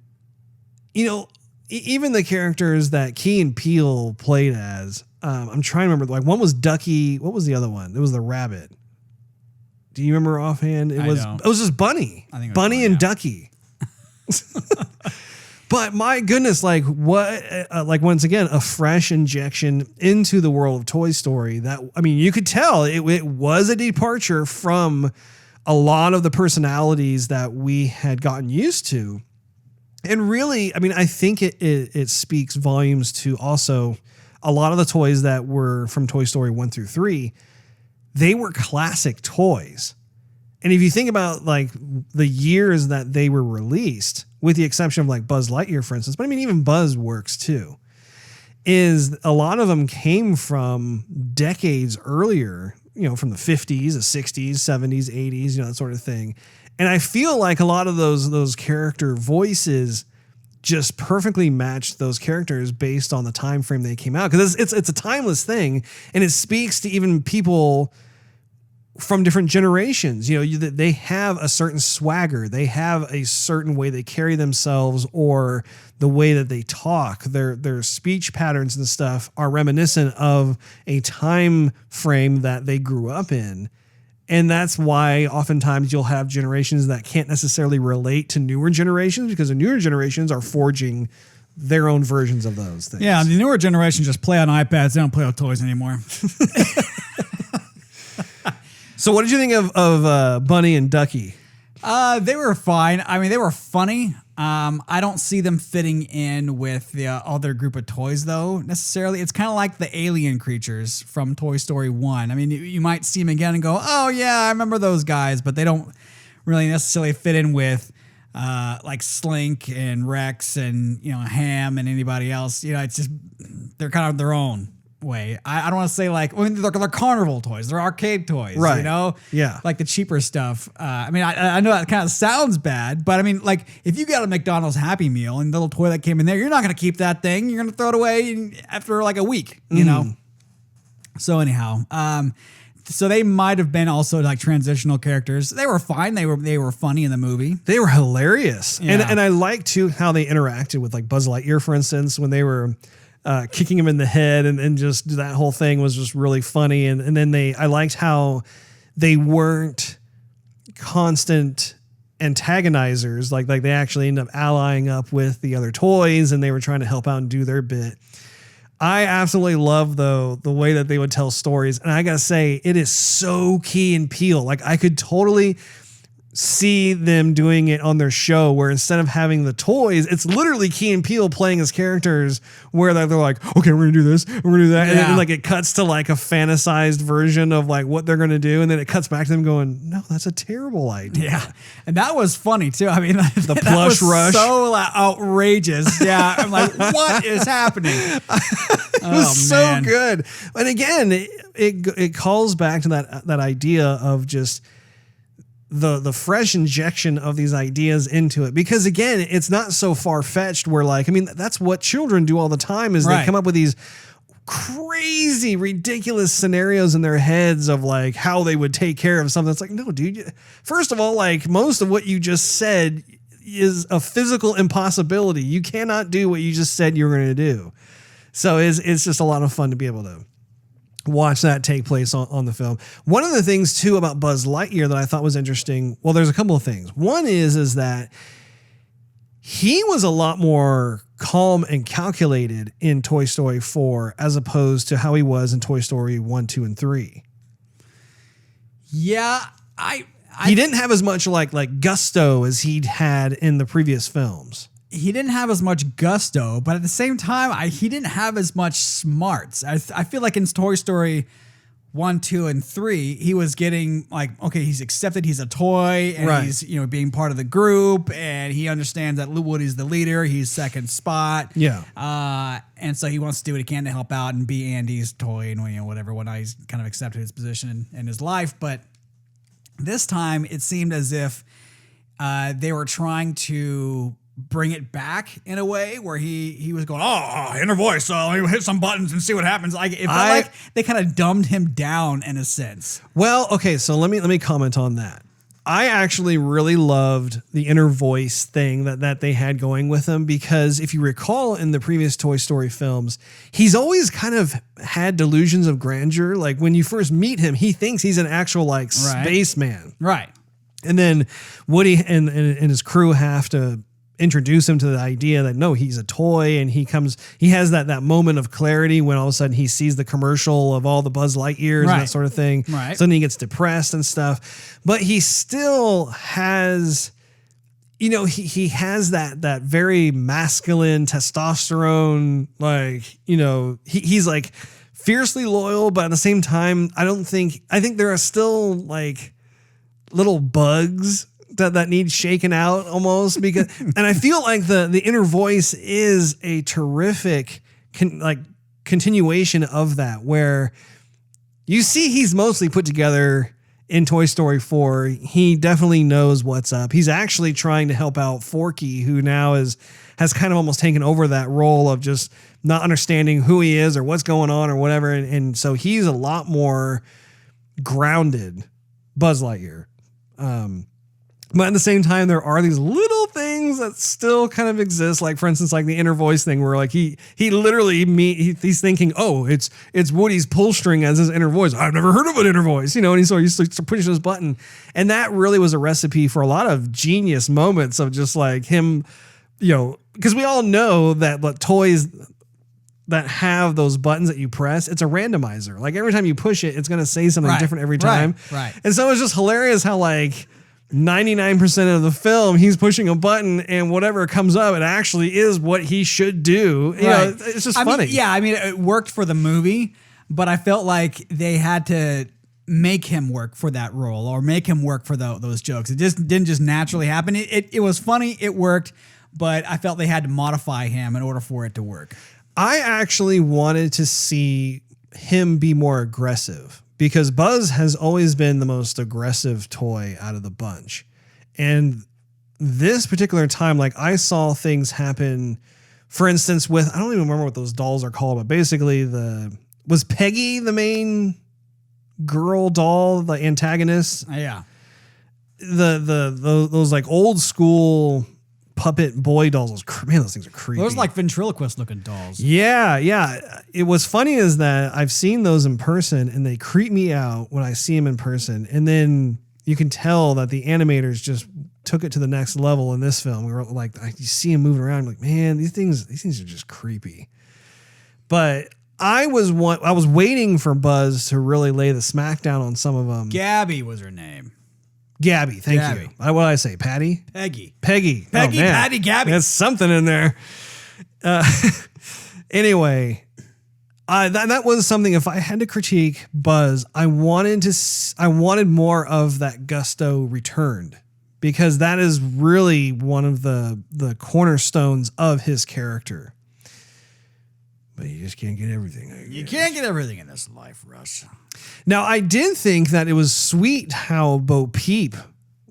even the characters that Key and Peele played as, I'm trying to remember. Like one was Ducky. What was the other one? It was the rabbit. Do you remember offhand? It was just Bunny. I think it was Bunny and Ducky. But my goodness, like what? Like once again, a fresh injection into the world of Toy Story. You could tell it was a departure from a lot of the personalities that we had gotten used to. And really, I think it speaks volumes to also a lot of the toys that were from Toy Story 1 through 3, they were classic toys. And if you think about like the years that they were released, with the exception of like Buzz Lightyear, for instance, but even Buzz works too, is a lot of them came from decades earlier, from the 50s, the 60s, 70s, 80s, that sort of thing. And I feel like a lot of those character voices just perfectly matched those characters based on the time frame they came out, because it's a timeless thing, and it speaks to even people from different generations. They have a certain swagger, they have a certain way they carry themselves, or the way that they talk, their speech patterns and stuff are reminiscent of a time frame that they grew up in. And that's why oftentimes you'll have generations that can't necessarily relate to newer generations, because the newer generations are forging their own versions of those things. Yeah, the newer generations just play on iPads. They don't play with toys anymore. So what did you think of Bunny and Ducky? They were fine. They were funny. I don't see them fitting in with the other group of toys, though, necessarily. It's kind of like the alien creatures from Toy Story 1. You might see them again and go, oh, yeah, I remember those guys, but they don't really necessarily fit in with like Slink and Rex and, Ham and anybody else. It's just, they're kind of their own way. I don't want to say like, they're carnival toys, they're arcade toys, right? Yeah, like the cheaper stuff. I know that kind of sounds bad, but like if you got a McDonald's Happy Meal and the little toy that came in there, you're not going to keep that thing. You're going to throw it away after like a week, So anyhow, so they might have been also like transitional characters. They were fine. They were funny in the movie. They were hilarious, and I liked too how they interacted with like Buzz Lightyear, for instance, when they were kicking him in the head, and just that whole thing was just really funny. And then I liked how they weren't constant antagonizers. Like they actually end up allying up with the other toys, and they were trying to help out and do their bit. I absolutely love, though, the way that they would tell stories. And I got to say, it is so Key and Peele. Like, I could totally see them doing it on their show, where instead of having the toys, it's literally Key and Peele playing as characters, where they're like, okay, we're gonna do this, we're gonna do that, and then like it cuts to like a fantasized version of like what they're gonna do, and then it cuts back to them going, no, that's a terrible idea. Yeah, and that was funny too. I mean, the plush rush, so outrageous. Yeah, I'm like, what is happening? It was so good. And again, it calls back to that idea of just the fresh injection of these ideas into it, because again, it's not so far-fetched where, like, I mean, that's what children do all the time, is they come up with these crazy, ridiculous scenarios in their heads of like how they would take care of something. It's like, no, dude, first of all, like, most of what you just said is a physical impossibility. You cannot do what you just said you were going to do. So it's just a lot of fun to be able to watch that take place on the film. One of the things too about Buzz Lightyear that I thought was interesting, well, there's a couple of things. One is that he was a lot more calm and calculated in Toy Story 4 as opposed to how he was in Toy Story 1, 2, and 3. Yeah, he didn't have as much like gusto as he'd had in the previous films. He didn't have as much gusto, but at the same time, he didn't have as much smarts. I feel like in Toy Story 1, 2, and 3, he was getting like, okay, he's accepted he's a toy, and he's, you know, being part of the group, and he understands that Woody's the leader, he's second spot. Yeah. And so he wants to do what he can to help out and be Andy's toy and, you know, whatever, whatnot. He's kind of accepted his position in his life. But this time it seemed as if they were trying to bring it back in a way where he was going, inner voice, so let me hit some buttons and see what happens. Like, it felt like they kind of dumbed him down in a sense. Well, okay, so let me comment on that. I actually really loved the inner voice thing that they had going with him, because if you recall in the previous Toy Story films, he's always kind of had delusions of grandeur. Like, when you first meet him, he thinks he's an actual like spaceman. Right. And then Woody and his crew have to introduce him to the idea that no, he's a toy, and he has that moment of clarity when all of a sudden he sees the commercial of all the Buzz Lightyears and that sort of thing. Right. So then he gets depressed and stuff, but he still has, you know, he has that very masculine testosterone, like, you know, he's like fiercely loyal, but at the same time, I think there are still like little bugs that needs shaken out almost, because, and I feel like the inner voice is a terrific continuation of that, where you see he's mostly put together in Toy Story 4. He definitely knows what's up. He's actually trying to help out Forky, who now has kind of almost taken over that role of just not understanding who he is or what's going on or whatever. And so he's a lot more grounded Buzz Lightyear. But at the same time, there are these little things that still kind of exist. Like, for instance, like the inner voice thing, where like he literally he's thinking, oh, it's Woody's pull string as his inner voice. I've never heard of an inner voice, you know. And he starts pushing his button, and that really was a recipe for a lot of genius moments of just like him, you know, because we all know that toys that have those buttons that you press, it's a randomizer. Like, every time you push it, it's going to say something different every time. Right. And so it's just hilarious how like 99% of the film, he's pushing a button, and whatever comes up, it actually is what he should do. You know, it's just funny. I mean, it worked for the movie, but I felt like they had to make him work for that role, or make him work for those jokes. It just didn't just naturally happen. It was funny, it worked, but I felt they had to modify him in order for it to work. I actually wanted to see him be more aggressive, because Buzz has always been the most aggressive toy out of the bunch. And this particular time, like, I saw things happen, for instance, with, I don't even remember what those dolls are called, but basically was Peggy the main girl doll, the antagonist? Yeah. Those like old school puppet boy dolls. Man, those things are creepy. Those like ventriloquist looking dolls. Yeah. It was funny is that I've seen those in person and they creep me out when I see them in person. And then you can tell that the animators just took it to the next level in this film. We were like, you see them moving around, like, man, these things are just creepy. But I was waiting for Buzz to really lay the smackdown on some of them. Gabby was her name. Gabby, thank you. What did I say? Patty? Peggy. Patty, Gabby. There's something in there. Anyway, that was something. If I had to critique Buzz, I wanted more of that gusto returned, because that is really one of the cornerstones of his character. But you just can't get everything. You can't get everything in this life, Russ. Now, I did think that it was sweet how Bo Peep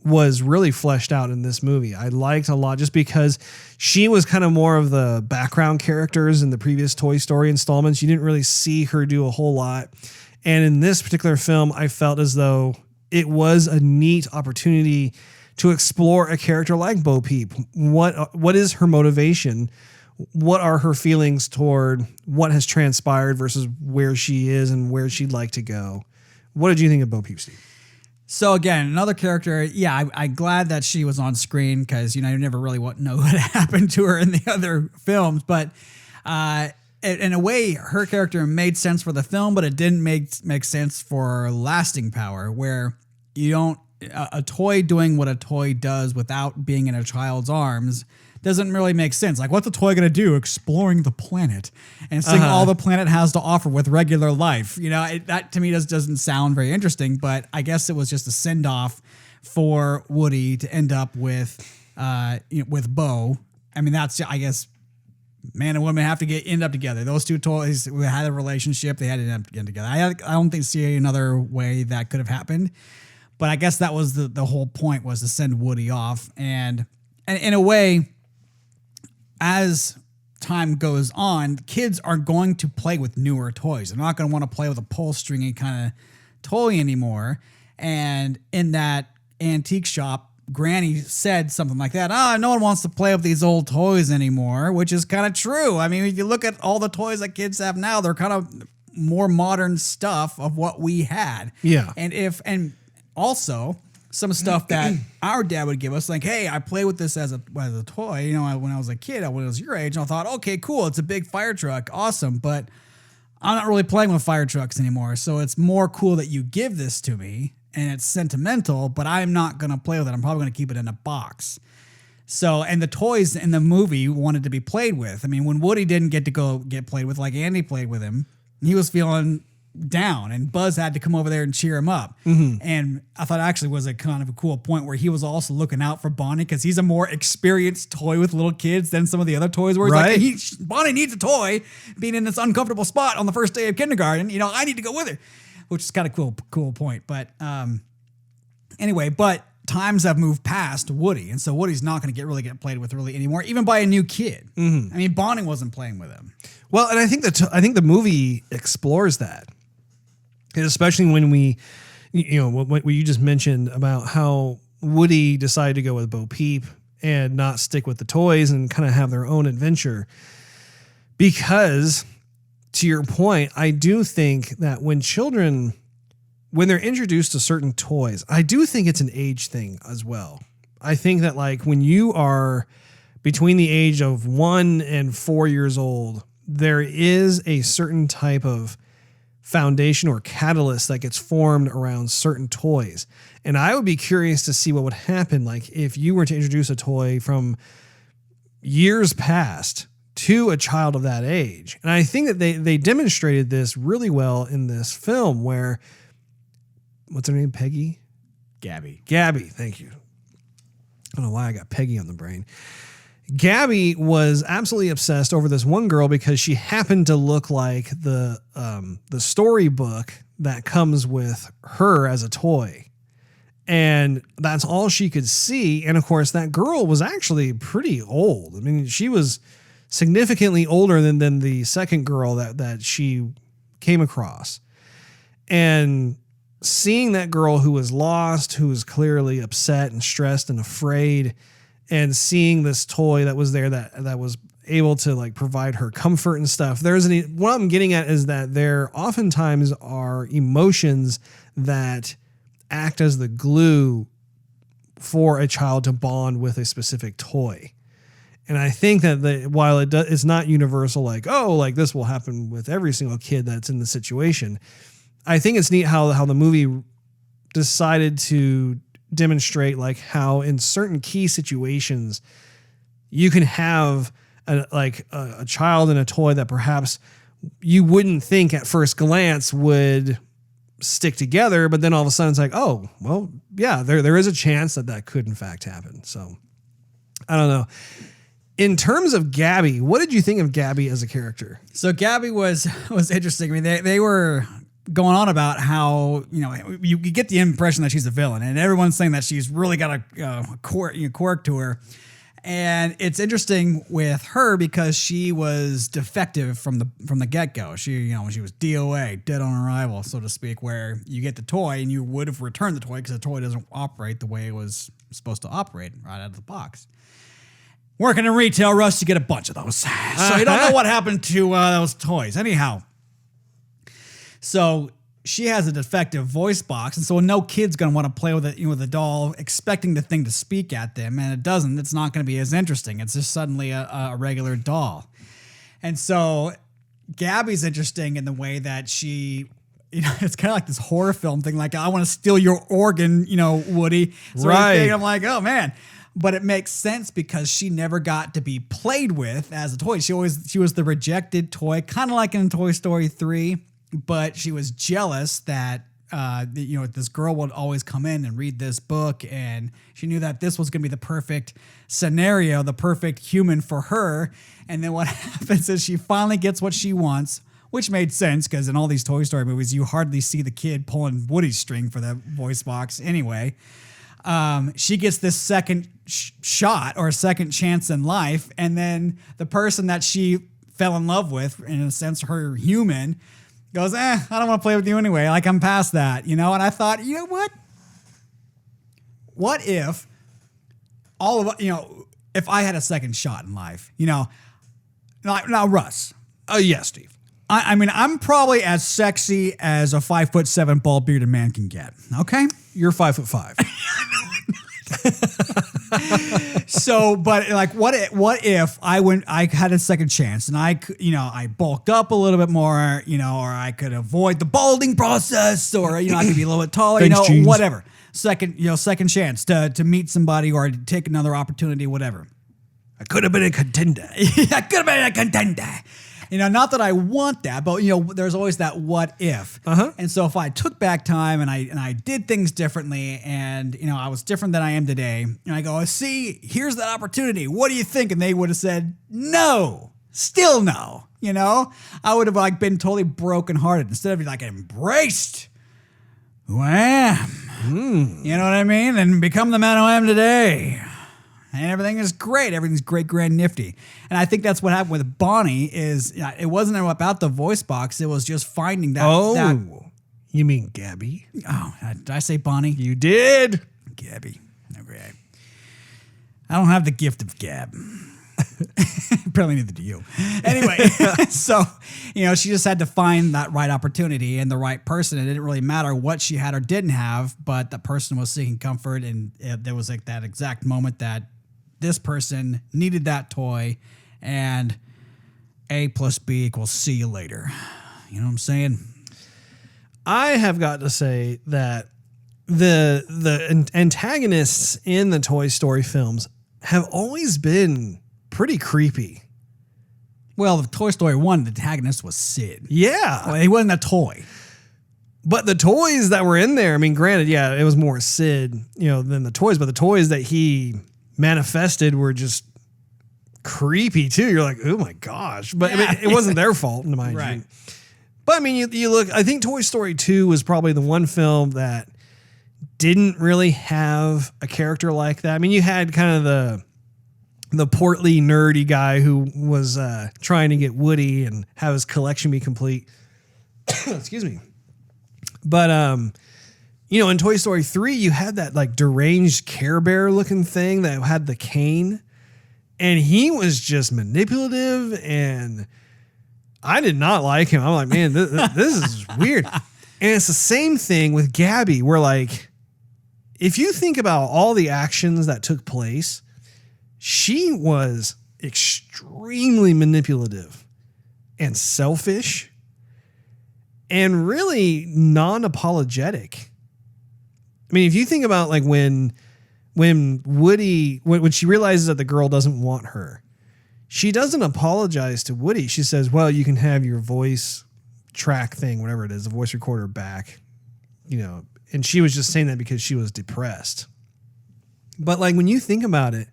was really fleshed out in this movie. I liked a lot just because she was kind of more of the background characters in the previous Toy Story installments. You didn't really see her do a whole lot. And in this particular film, I felt as though it was a neat opportunity to explore a character like Bo Peep. What is her motivation? What are her feelings toward what has transpired versus where she is and where she'd like to go? What did you think of Bo Peep, Steve? So again, another character. Yeah, I'm glad that she was on screen because you never really know what happened to her in the other films. But in a way, her character made sense for the film, but it didn't make sense for lasting power. Where you don't a toy doing what a toy does without being in a child's arms doesn't really make sense. Like, what's a toy going to do? Exploring the planet and seeing all the planet has to offer with regular life. That to me doesn't sound very interesting, but I guess it was just a send off for Woody to end up with Bo. I mean, that's, I guess, man and woman have to end up together. Those two toys had a relationship. They had to end up getting together. I don't see another way that could have happened, but I guess that was the whole point, was to send Woody off. And in a way, as time goes on, kids are going to play with newer toys. They're not going to want to play with a pull stringy kind of toy anymore. And in that antique shop, Granny said something like that. No one wants to play with these old toys anymore, which is kind of true. I mean, if you look at all the toys that kids have now, they're kind of more modern stuff of what we had. Yeah. And also some stuff that our dad would give us, like, hey, I play with this as a toy. When I was a kid, when I was your age, and I thought, okay, cool, it's a big fire truck, awesome, but I'm not really playing with fire trucks anymore. So it's more cool that you give this to me, and it's sentimental, but I'm not gonna play with it. I'm probably gonna keep it in a box. So, and the toys in the movie wanted to be played with. I mean, when Woody didn't get to go get played with, like Andy played with him, he was feeling down, and Buzz had to come over there and cheer him up. Mm-hmm. And I thought actually was a kind of a cool point where he was also looking out for Bonnie, because he's a more experienced toy with little kids than some of the other toys where he's like, hey, Bonnie needs a toy, being in this uncomfortable spot on the first day of kindergarten. I need to go with her, which is kind of cool point. But anyway, but times have moved past Woody, and so Woody's not going to get played with really anymore, even by a new kid. Mm-hmm. I mean, Bonnie wasn't playing with him. Well, and I think the movie explores that. And especially when what you just mentioned about how Woody decided to go with Bo Peep and not stick with the toys and kind of have their own adventure. Because, to your point, I do think that when they're introduced to certain toys, I do think it's an age thing as well. I think that, like, when you are between the age of 1 and 4 years old, there is a certain type of foundation or catalyst that gets formed around certain toys. And I would be curious to see what would happen, like, if you were to introduce a toy from years past to a child of that age. And I think that they demonstrated this really well in this film, where, what's her name? Peggy? Gabby, thank you. I don't know why I got Peggy on the brain. Gabby was absolutely obsessed over this one girl because she happened to look like the storybook that comes with her as a toy. And that's all she could see. And of course, that girl was actually pretty old. I mean, she was significantly older than the second girl that she came across. And seeing that girl who was lost, who was clearly upset and stressed and afraid, and seeing this toy that was there that was able to like provide her comfort and stuff. What I'm getting at is that there oftentimes are emotions that act as the glue for a child to bond with a specific toy. And I think that while it's not universal, like, oh, like this will happen with every single kid that's in the situation, I think it's neat how the movie decided to demonstrate like how in certain key situations you can have a child and a toy that perhaps you wouldn't think at first glance would stick together, but then all of a sudden it's like, oh, well, yeah, there is a chance that could in fact happen. So I don't know. In terms of Gabby, what did you think of Gabby as a character? So Gabby was interesting. I mean, they were going on about how, you get the impression that she's a villain, and everyone's saying that she's really got a quirk to her. And it's interesting with her because she was defective from the get-go. She was DOA, dead on arrival, so to speak, where you get the toy and you would have returned the toy because the toy doesn't operate the way it was supposed to operate right out of the box. Working in retail, Russ, you get a bunch of those. So you don't know what happened to those toys. Anyhow, so she has a defective voice box, and so no kid's going to want to play with it, with a doll, expecting the thing to speak at them, and it doesn't. It's not going to be as interesting. It's just suddenly a regular doll. And so Gabby's interesting in the way that she, it's kind of like this horror film thing, like, I want to steal your organ, Woody. Right. I'm like, oh, man. But it makes sense because she never got to be played with as a toy. She was the rejected toy, kind of like in Toy Story 3, but she was jealous that this girl would always come in and read this book, and she knew that this was going to be the perfect scenario, the perfect human for her. And then what happens is she finally gets what she wants, which made sense because in all these Toy Story movies, you hardly see the kid pulling Woody's string for the voice box anyway. She gets this second shot or a second chance in life, and then the person that she fell in love with, in a sense, her human, goes, I don't want to play with you anyway. Like, I'm past that, And I thought, you know what? What if if I had a second shot in life, now Russ. Oh, yeah, Steve. I mean, I'm probably as sexy as a 5'7" bald bearded man can get. Okay. You're 5'5". So, but like, what if I had a second chance and I bulked up a little bit more, or I could avoid the balding process, or, I could be a little bit taller, Thanks, Jeans. whatever. Second chance to meet somebody or to take another opportunity, whatever. I could have been a contender. I could have been a contender. Not that I want that, but there's always that what if. And so if I took back time and I did things differently, and I was different than I am today, and I go, see, here's that opportunity. What do you think? And they would have said no, still no. I would have been totally brokenhearted instead of embraced who I am. You know what I mean? And become the man who I am today. And everything is great. Everything's great, grand, nifty. And I think that's what happened with Bonnie is it wasn't about the voice box. It was just finding that. Oh, you mean Gabby? Oh, did I say Bonnie? You did. Gabby. Okay. I don't have the gift of gab. Apparently neither do you. Anyway, so, she just had to find that right opportunity and the right person. It didn't really matter what she had or didn't have, but the person was seeking comfort. And there was like that exact moment that this person needed that toy, and A plus B equals see you later. You know what I'm saying? I have got to say that the antagonists in the Toy Story films have always been pretty creepy. Well, the Toy Story 1, the antagonist was Sid. Yeah. Well, he wasn't a toy. But the toys that were in there, I mean, granted, yeah, it was more Sid, than the toys, but the toys that he manifested were just creepy too. You're like, oh my gosh. But I mean, it wasn't their fault, mind right. you. But I mean, you look, I think Toy Story 2 was probably the one film that didn't really have a character like that. I mean, you had kind of the portly, nerdy guy who was trying to get Woody and have his collection be complete. Excuse me. But, You know, in Toy Story 3, you had that like deranged Care Bear looking thing that had the cane, and he was just manipulative, and I did not like him. I'm like, man, this is weird. And it's the same thing with Gabby, where like, if you think about all the actions that took place, she was extremely manipulative and selfish and really non-apologetic. I mean, if you think about like when Woody, when she realizes that the girl doesn't want her, she doesn't apologize to Woody. She says, well, you can have your voice track thing, whatever it is, the voice recorder back, you know, and she was just saying that because she was depressed. But like, when you think about it,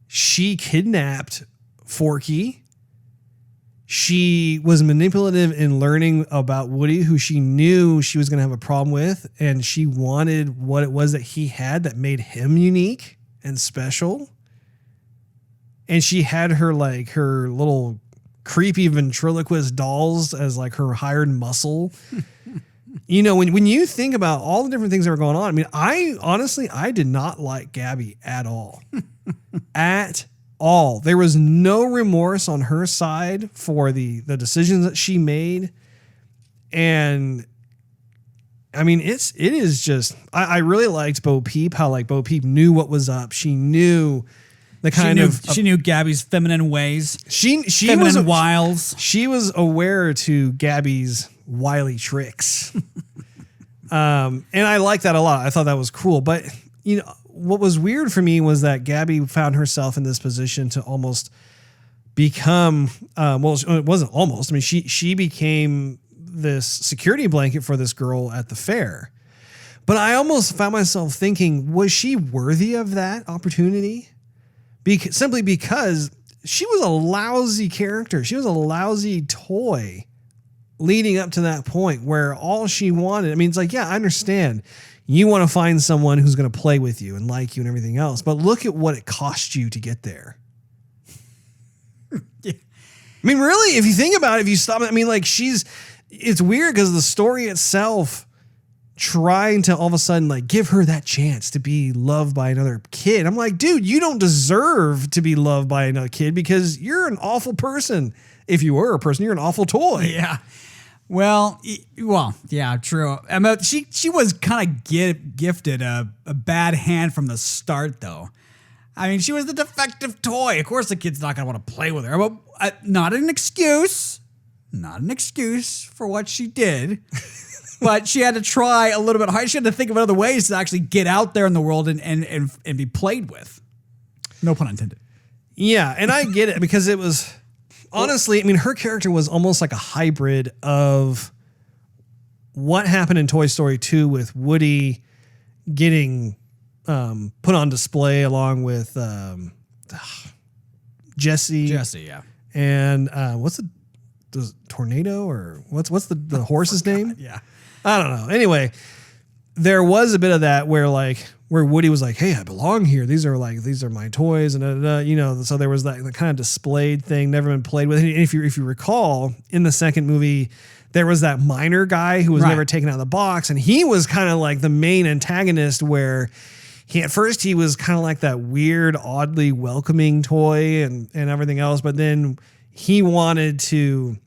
she kidnapped Forky. She was manipulative in learning about Woody, who she knew she was going to have a problem with. And she wanted what it was that he had that made him unique and special. And she had her like her little creepy ventriloquist dolls as like her hired muscle. You know, when you think about all the different things that were going on, I mean, I did not like Gabby at all. At all. There was no remorse on her side for the decisions that she made. And I mean, it is just, I really liked Bo Peep, how like Bo Peep knew what was up. She knew the she knew Gabby's feminine ways. She feminine wiles. She was aware to Gabby's wily tricks. And I like that a lot. I thought that was cool. But you know, what was weird for me was that Gabby found herself in this position to almost become, well, it wasn't almost. I mean, she became this security blanket for this girl at the fair. But I almost found myself thinking, was she worthy of that opportunity? Simply because she was a lousy character. She was a lousy toy leading up to that point where all she wanted, I mean, it's like, yeah, I understand. You want to find someone who's going to play with you and like you and everything else. But look at what it cost you to get there. Yeah. I mean, really, if you think about it, if you stop, I mean, like it's weird because the story itself trying to all of a sudden like give her that chance to be loved by another kid. I'm like, dude, you don't deserve to be loved by another kid because you're an awful person. If you were a person, you're an awful toy. Yeah. Well, yeah, true. I mean, she was kind of gifted a bad hand from the start, though. I mean, she was the defective toy. Of course, the kid's not going to want to play with her. But not an excuse for what she did. But she had to try a little bit harder. She had to think of other ways to actually get out there in the world and be played with. No pun intended. Yeah, and I get it because it was... Honestly, I mean, her character was almost like a hybrid of what happened in Toy Story 2 with Woody getting put on display along with Jesse. Jesse, yeah. And what's the tornado or what's the horse's name? Yeah. I don't know. Anyway, there was a bit of that where Woody was like, hey, I belong here. These are my toys. And, you know, so there was that kind of displayed thing, never been played with. And if you recall, in the second movie, there was that miner guy who was never taken out of the box. And he was kind of like the main antagonist where at first he was kind of like that weird, oddly welcoming toy and everything else. But then he wanted to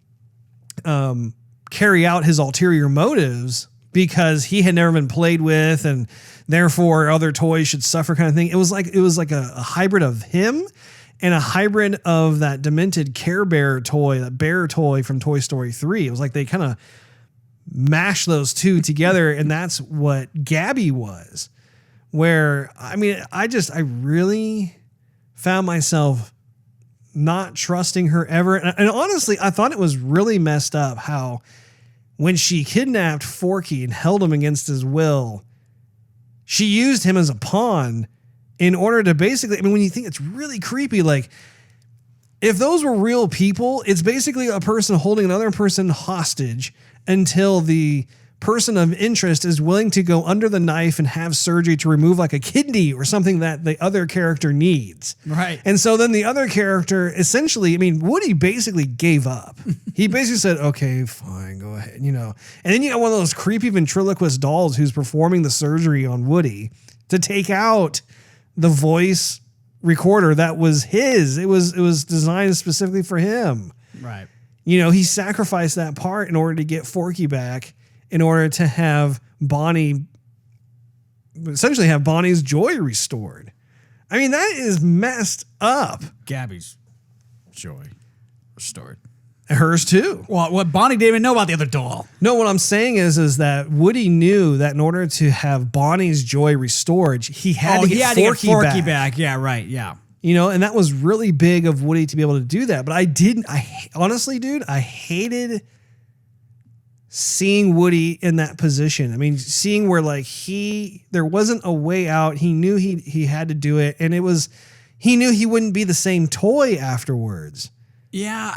carry out his ulterior motives because he had never been played with and therefore other toys should suffer kind of thing. It was like a hybrid of him and a hybrid of that demented Care Bear toy, that bear toy from Toy Story 3. It was like they kind of mashed those two together, and that's what Gabby was. Where, I mean, I really found myself not trusting her ever. And honestly, I thought it was really messed up how when she kidnapped Forky and held him against his will, she used him as a pawn in order to basically, I mean, when you think, it's really creepy, like if those were real people, it's basically a person holding another person hostage until the person of interest is willing to go under the knife and have surgery to remove like a kidney or something that the other character needs. Right. And so then the other character essentially, I mean, Woody basically gave up. He basically said, okay, fine, go ahead, you know. And then you got one of those creepy ventriloquist dolls who's performing the surgery on Woody to take out the voice recorder that was his. It was designed specifically for him. Right. You know, he sacrificed that part in order to get Forky back, in order to have Bonnie, essentially have Bonnie's joy restored. I mean, that is messed up. Gabby's joy restored. Hers too. Well, what Bonnie didn't even know about the other doll. No, what I'm saying is that Woody knew that in order to have Bonnie's joy restored, he had to get Forky back. Yeah, right. Yeah. You know, and that was really big of Woody to be able to do that. But honestly, dude, I hated seeing Woody in that position. I mean, seeing where like there wasn't a way out. He knew he had to do it. And he knew he wouldn't be the same toy afterwards. Yeah,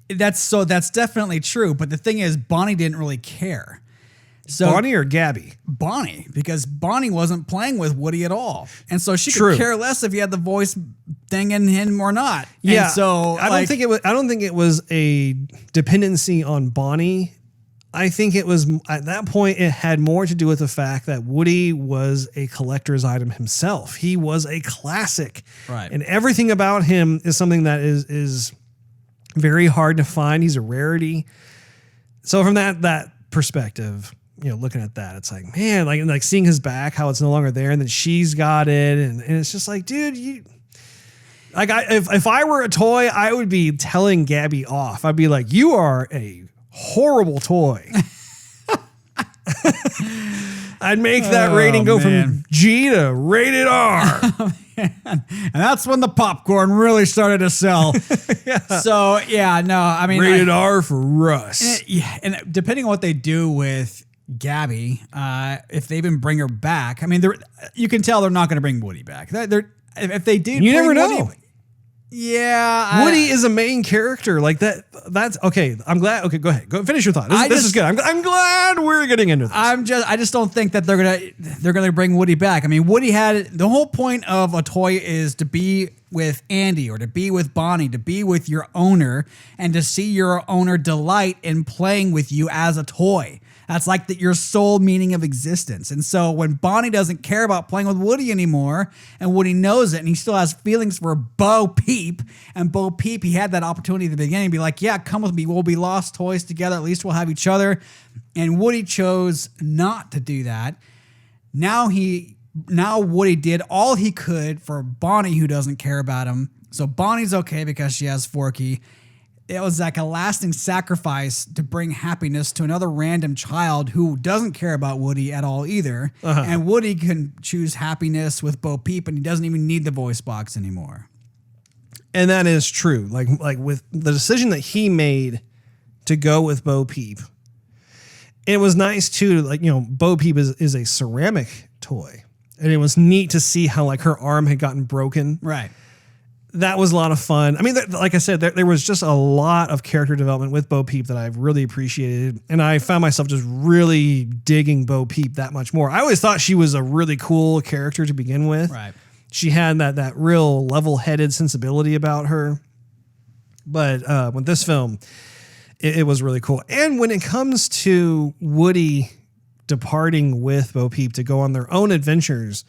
that's definitely true. But the thing is, Bonnie didn't really care. So Bonnie or Gabby? Bonnie, because Bonnie wasn't playing with Woody at all. And so she True. could care less if he had the voice thing in him or not. Yeah. And so I don't think it was a dependency on Bonnie. I think it was, at that point, it had more to do with the fact that Woody was a collector's item himself. He was a classic. Right. And everything about him is something that is very hard to find. He's a rarity. So from that perspective, you know, looking at that, it's like, man, like seeing his back, how it's no longer there, and then she's got it, and it's just like, dude, if I were a toy, I would be telling Gabby off. I'd be like, you are a horrible toy. I'd make that rating go from G to rated R. And that's when the popcorn really started to sell. Yeah. So, yeah, no, I mean... Rated R for Russ. And depending on what they do with Gabby, if they even bring her back, I mean, you can tell they're not going to bring Woody back. If they did... You never know. Yeah. Woody is a main character like that. That's okay. I'm glad. Okay, go ahead. Go finish your thought. This is good. I'm glad we're getting into this. I just don't think that they're gonna bring Woody back. I mean, Woody had the whole point of a toy is to be with Andy or to be with Bonnie, to be with your owner and to see your owner delight in playing with you as a toy. That's like your sole meaning of existence. And so when Bonnie doesn't care about playing with Woody anymore, and Woody knows it, and he still has feelings for Bo Peep, and Bo Peep, he had that opportunity at the beginning to be like, yeah, come with me. We'll be lost toys together. At least we'll have each other. And Woody chose not to do that. Now Woody did all he could for Bonnie, who doesn't care about him. So Bonnie's okay because she has Forky. It was like a lasting sacrifice to bring happiness to another random child who doesn't care about Woody at all either. Uh-huh. And Woody can choose happiness with Bo Peep, and he doesn't even need the voice box anymore. And that is true. Like with the decision that he made to go with Bo Peep, it was nice too. Like, you know, Bo Peep is a ceramic toy, and it was neat to see how like her arm had gotten broken. Right. That was a lot of fun. I mean, like I said, there was just a lot of character development with Bo Peep that I've really appreciated. And I found myself just really digging Bo Peep that much more. I always thought she was a really cool character to begin with. Right. She had that real level-headed sensibility about her. But with this film, it was really cool. And when it comes to Woody departing with Bo Peep to go on their own adventures,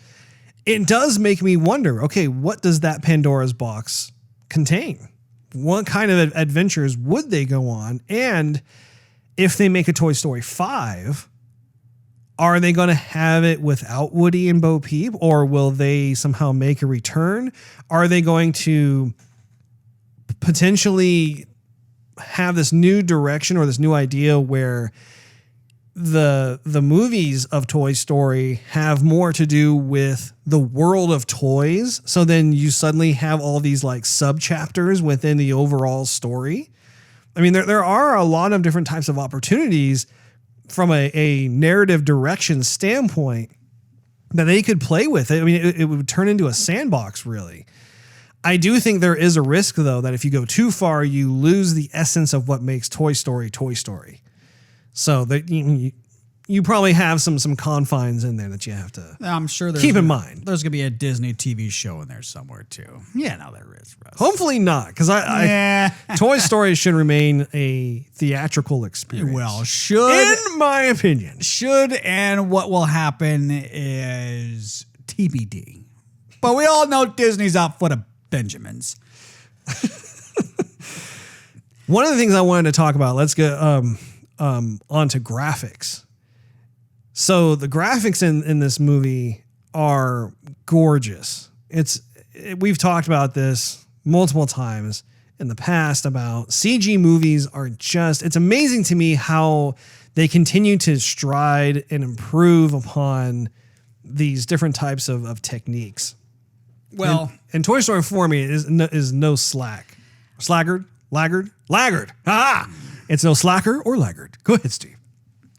it does make me wonder, okay, what does that Pandora's box contain? What kind of adventures would they go on? And if they make a Toy Story 5, are they going to have it without Woody and Bo Peep, or will they somehow make a return? Are they going to potentially have this new direction or this new idea where the movies of Toy Story have more to do with the world of toys? So then you suddenly have all these like sub chapters within the overall story. I mean, there are a lot of different types of opportunities from a narrative direction standpoint that they could play with. I mean, it would turn into a sandbox, really. I do think there is a risk, though, that if you go too far, you lose the essence of what makes Toy Story Toy Story. So that you probably have some confines in there that you have to I'm sure keep in mind. There's going to be a Disney TV show in there somewhere too. Yeah, no, there is. Russ. Hopefully not, because Toy Story should remain a theatrical experience. Well, should, in my opinion. Should, and what will happen is TBD. But we all know Disney's out for the Benjamins. One of the things I wanted to talk about, let's get onto graphics. So the graphics in this movie are gorgeous. We've talked about this multiple times in the past about CG movies are it's amazing to me how they continue to stride and improve upon these different types of techniques. Well, and Toy Story 4 me is no laggard. Ah, it's no slacker or laggard. Go ahead, Steve.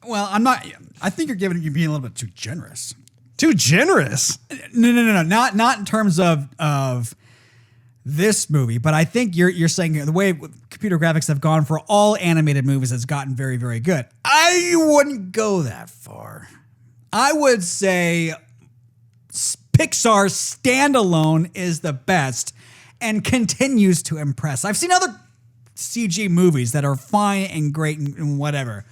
Well, I'm not. I think you're being a little bit too generous. Too generous? No. Not in terms of this movie, but I think you're saying the way computer graphics have gone for all animated movies has gotten very, very good. I wouldn't go that far. I would say Pixar standalone is the best and continues to impress. I've seen other CG movies that are fine and great and whatever.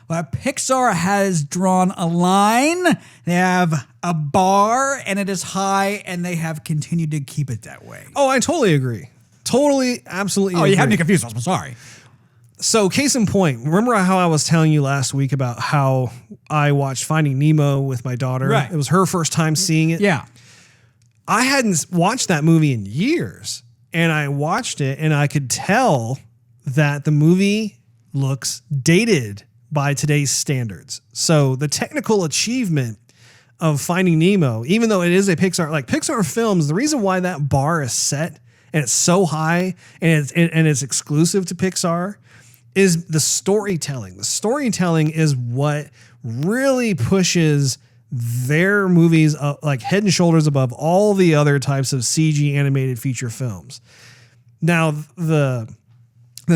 But Pixar has drawn a line. They have a bar, and it is high, and they have continued to keep it that way. Oh, I totally agree. Totally, absolutely agree. You had me confused. I'm sorry. So, case in point, remember how I was telling you last week about how I watched Finding Nemo with my daughter? Right. It was her first time seeing it. Yeah. I hadn't watched that movie in years, and I watched it, and I could tell that the movie looks dated by today's standards. So the technical achievement of Finding Nemo, even though it is a Pixar films, the reason why that bar is set and it's so high and it's exclusive to Pixar is the storytelling. The storytelling is what really pushes their movies up, like head and shoulders above all the other types of CG animated feature films. Now, the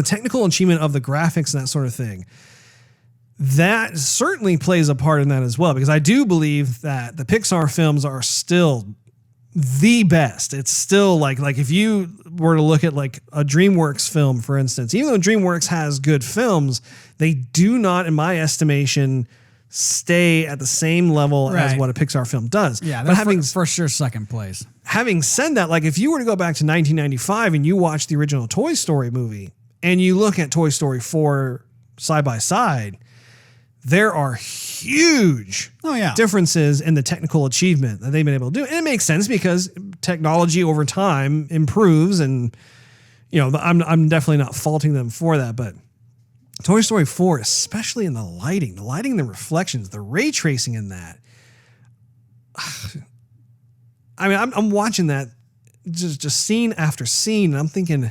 technical achievement of the graphics and that sort of thing, that certainly plays a part in that as well, because I do believe that the Pixar films are still the best. It's still like if you were to look at like a DreamWorks film, for instance, even though DreamWorks has good films, they do not, in my estimation, stay at the same level as what a Pixar film does. Yeah, but having for sure second place. Having said that, like if you were to go back to 1995 and you watch the original Toy Story movie and you look at Toy Story 4 side by side, there are huge differences in the technical achievement that they've been able to do. And it makes sense because technology over time improves, and I'm definitely not faulting them for that. But Toy Story 4, especially in the lighting, the reflections, the ray tracing in that. I mean, I'm watching that just scene after scene, and I'm thinking,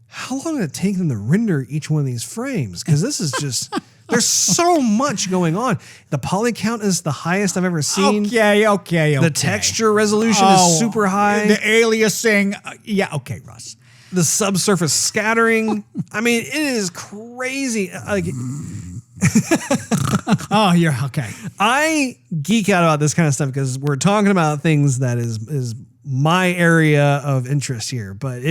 how long did it take them to render each one of these frames? Because this is just... There's so much going on. The poly count is the highest I've ever seen. Okay. The texture resolution is super high. The aliasing. Okay, Russ. The subsurface scattering. I mean, it is crazy. You're okay. I geek out about this kind of stuff because we're talking about things that is my area of interest here. But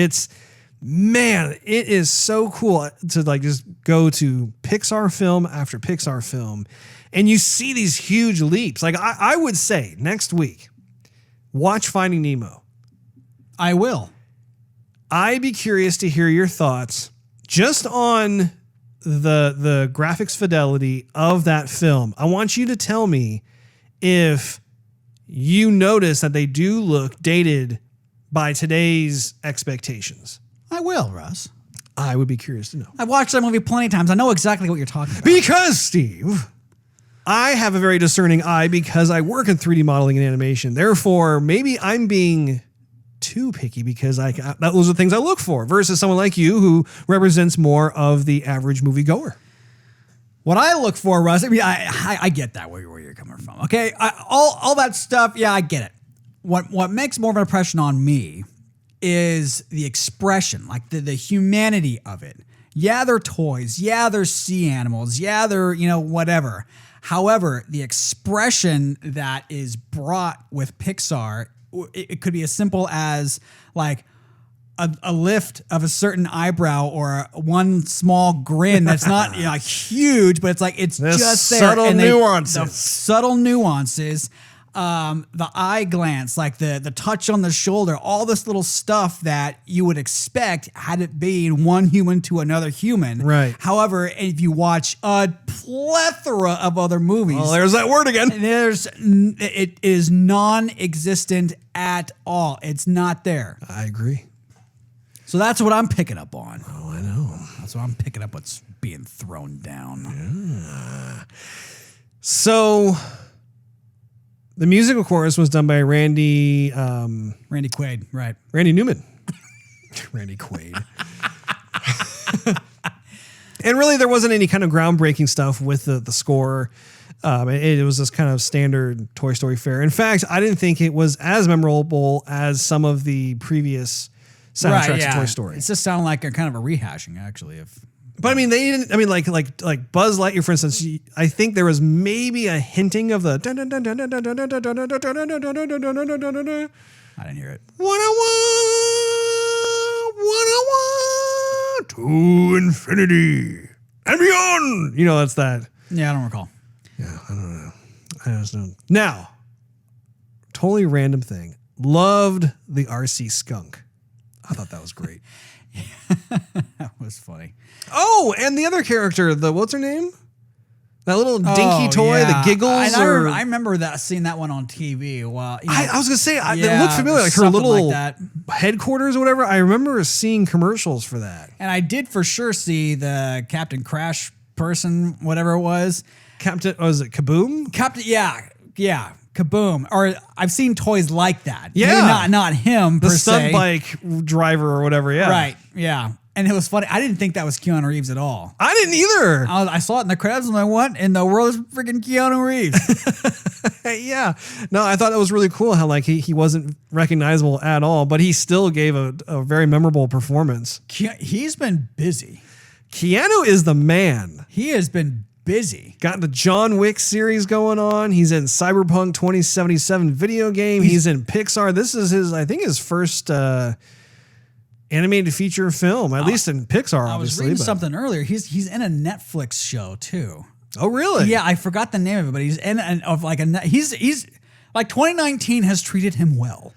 man, it is so cool to like just go to Pixar film after Pixar film and you see these huge leaps. Like I would say next week, watch Finding Nemo. I will. I'd be curious to hear your thoughts just on the graphics fidelity of that film. I want you to tell me if you notice that they do look dated by today's expectations. I will, Russ. I would be curious to know. I've watched that movie plenty of times. I know exactly what you're talking about. Because, Steve, I have a very discerning eye because I work in 3D modeling and animation. Therefore, maybe I'm being too picky because those are the things I look for versus someone like you who represents more of the average moviegoer. What I look for, Russ, I mean, I get that where you're coming from. Okay, all that stuff. Yeah, I get it. What makes more of an impression on me is the expression, like the humanity of it. Yeah, they're toys. Yeah, they're sea animals. Yeah, they're whatever. However, the expression that is brought with Pixar, it could be as simple as like a lift of a certain eyebrow or one small grin that's not huge, but it's like it's There's just there. subtle And nuances. The subtle nuances. The eye glance, like the touch on the shoulder, all this little stuff that you would expect had it been one human to another human. Right. However, if you watch a plethora of other movies, Well, there's that word again. it is non-existent at all. It's not there. I agree. So that's what I'm picking up on. Oh, I know. That's what I'm picking up. What's being thrown down. So the music, of course, was done by Randy Quaid, right? Randy Newman. Randy Quaid. And really, there wasn't any kind of groundbreaking stuff with the score. It was this kind of standard Toy Story fare. In fact, I didn't think it was as memorable as some of the previous soundtracks of Toy Story. It just sounded like a kind of a rehashing, actually. But I mean, they didn't. I mean, like Buzz Lightyear, for instance. I think there was maybe a hinting of the. I didn't hear it. 101 to infinity and beyond. You know, that's that. Yeah, I don't recall. Yeah, I don't know. I just don't. Now, totally random thing. Loved the RC skunk. I thought that was great. That was funny. Oh, and the other character, what's her name? That little dinky toy, the Giggles. I remember seeing that one on TV. Well, I was gonna say it looked familiar, like her little headquarters or whatever. I remember seeing commercials for that. And I did for sure see the Captain Crash person, whatever it was. Was it Kaboom? Yeah, Kaboom. Or I've seen toys like that. Yeah, maybe not him the per se. stunt bike driver or whatever. Yeah, right. Yeah. And it was funny. I didn't think that was Keanu Reeves at all. I didn't either. I saw it in the credits and I went, what in the world is freaking Keanu Reeves? Yeah. No, I thought that was really cool how like he wasn't recognizable at all, but he still gave a very memorable performance. He's been busy. Keanu is the man. He has been busy. Got the John Wick series going on. He's in Cyberpunk 2077 video game. He's in Pixar. This is his first animated feature film, at least in Pixar, obviously. I was reading something earlier. He's in a Netflix show too. Oh, really? Yeah, I forgot the name of it, but he's in he's like 2019 has treated him well.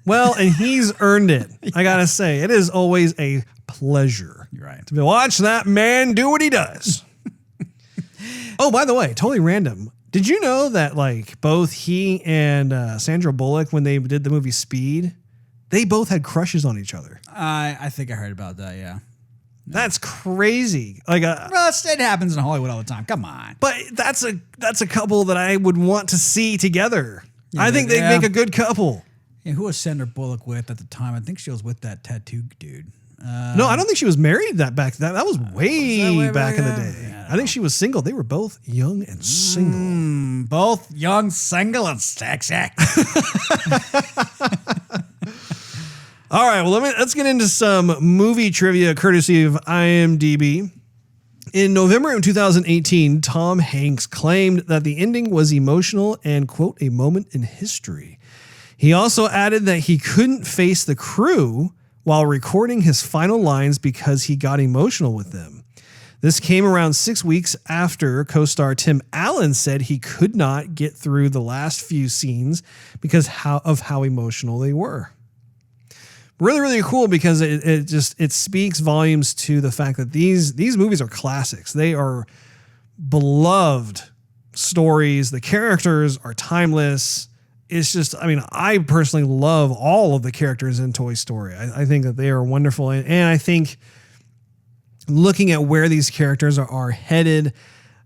Well, and he's earned it. I gotta say, it is always a pleasure. You're right. To watch that man do what he does. Oh, by the way, totally random. Did you know that like both he and Sandra Bullock, when they did the movie Speed, they both had crushes on each other? I think I heard about that. Yeah, that's crazy. Like, well, it happens in Hollywood all the time. Come on, but that's a couple that I would want to see together. Yeah, I think they'd make a good couple. Yeah, who was Sandra Bullock with at the time? I think she was with that tattoo dude. No, I don't think she was married that was way back in the day. Yeah, I think she was single. They were both young and single. Both young, single, and sexy. All right, well, let's get into some movie trivia courtesy of IMDb. In November of 2018, Tom Hanks claimed that the ending was emotional and, quote, a moment in history. He also added that he couldn't face the crew while recording his final lines because he got emotional with them. This came around 6 weeks after co-star Tim Allen said he could not get through the last few scenes because of how emotional they were. Really, really cool because it speaks volumes to the fact that these movies are classics. They are beloved stories. The characters are timeless. It's just, I mean, I personally love all of the characters in Toy Story. I think that they are wonderful. And I think looking at where these characters are headed,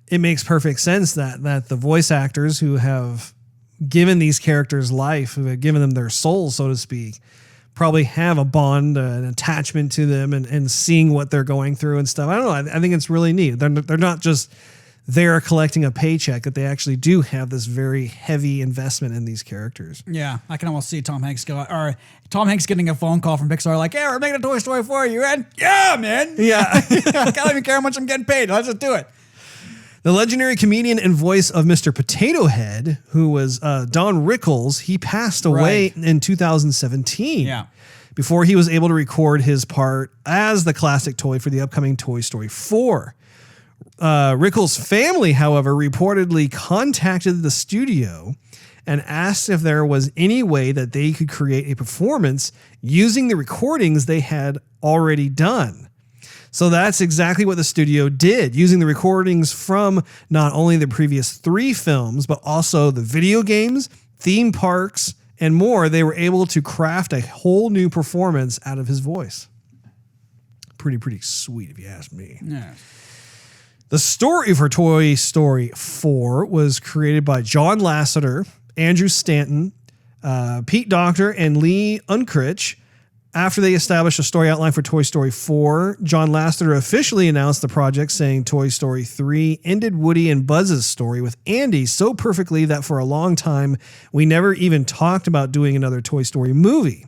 it makes perfect sense that the voice actors who have given these characters life, who have given them their soul, so to speak, probably have a bond, an attachment to them and seeing what they're going through and stuff. I don't know. I think it's really neat. They're not just there collecting a paycheck, that they actually do have this very heavy investment in these characters. Yeah, I can almost see Tom Hanks getting a phone call from Pixar like, "Yeah, we're making a Toy Story for you." And yeah, man. Yeah. I don't even care how much I'm getting paid. Let's just do it. The legendary comedian and voice of Mr. Potato Head, who was Don Rickles, he passed away in 2017. Yeah. Before he was able to record his part as the classic toy for the upcoming Toy Story 4. Rickles' family, however, reportedly contacted the studio and asked if there was any way that they could create a performance using the recordings they had already done. So that's exactly what the studio did, using the recordings from not only the previous 3 films, but also the video games, theme parks, and more. They were able to craft a whole new performance out of his voice. Pretty sweet, if you ask me. Yeah. The story for Toy Story 4 was created by John Lasseter, Andrew Stanton, Pete Docter, and Lee Unkrich. After they established a story outline for Toy Story 4, John Lasseter officially announced the project, saying Toy Story 3 ended Woody and Buzz's story with Andy so perfectly that for a long time, we never even talked about doing another Toy Story movie.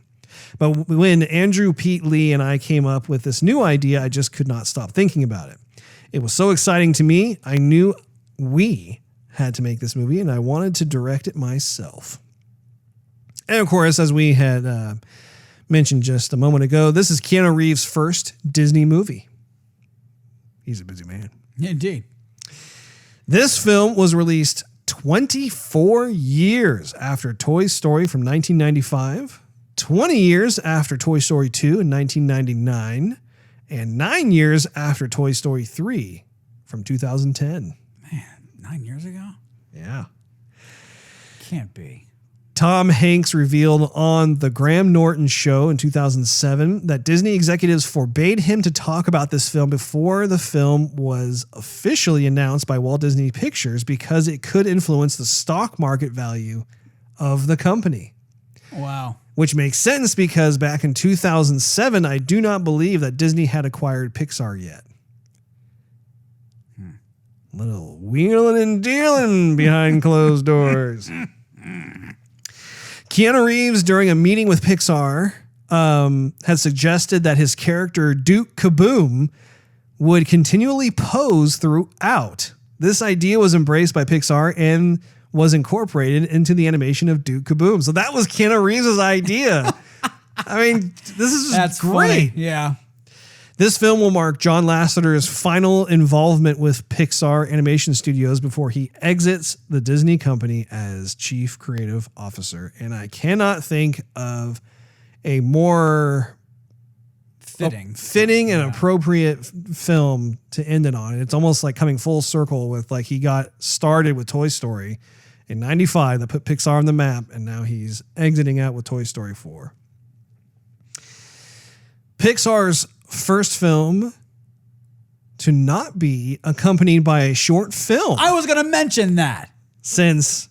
But when Andrew, Pete, Lee, and I came up with this new idea, I just could not stop thinking about it. It was so exciting to me, I knew we had to make this movie, and I wanted to direct it myself. And of course, as we had mentioned just a moment ago, this is Keanu Reeves' first Disney movie. He's a busy man. Yeah, indeed. This film was released 24 years after Toy Story from 1995, 20 years after Toy Story 2 in 1999, and 9 years after Toy Story 3 from 2010. Man, 9 years ago? Yeah. Can't be. Tom Hanks revealed on the Graham Norton Show in 2007 that Disney executives forbade him to talk about this film before the film was officially announced by Walt Disney Pictures because it could influence the stock market value of the company. Wow. Which makes sense because back in 2007, I do not believe that Disney had acquired Pixar yet. Little wheeling and dealing behind closed doors. Keanu Reeves, during a meeting with Pixar, had suggested that his character Duke Kaboom would continually pose throughout. This idea was embraced by Pixar and was incorporated into the animation of Duke Kaboom. So that was Keanu Reeves' idea. I mean, this is just That's great. Funny. Yeah. This film will mark John Lasseter's final involvement with Pixar Animation Studios before he exits the Disney company as chief creative officer. And I cannot think of a more fitting and appropriate film to end it on. It's almost like coming full circle with, like, he got started with Toy Story in 95 that put Pixar on the map, and now he's exiting out with Toy Story 4. Pixar's first film to not be accompanied by a short film. I was going to mention that. Since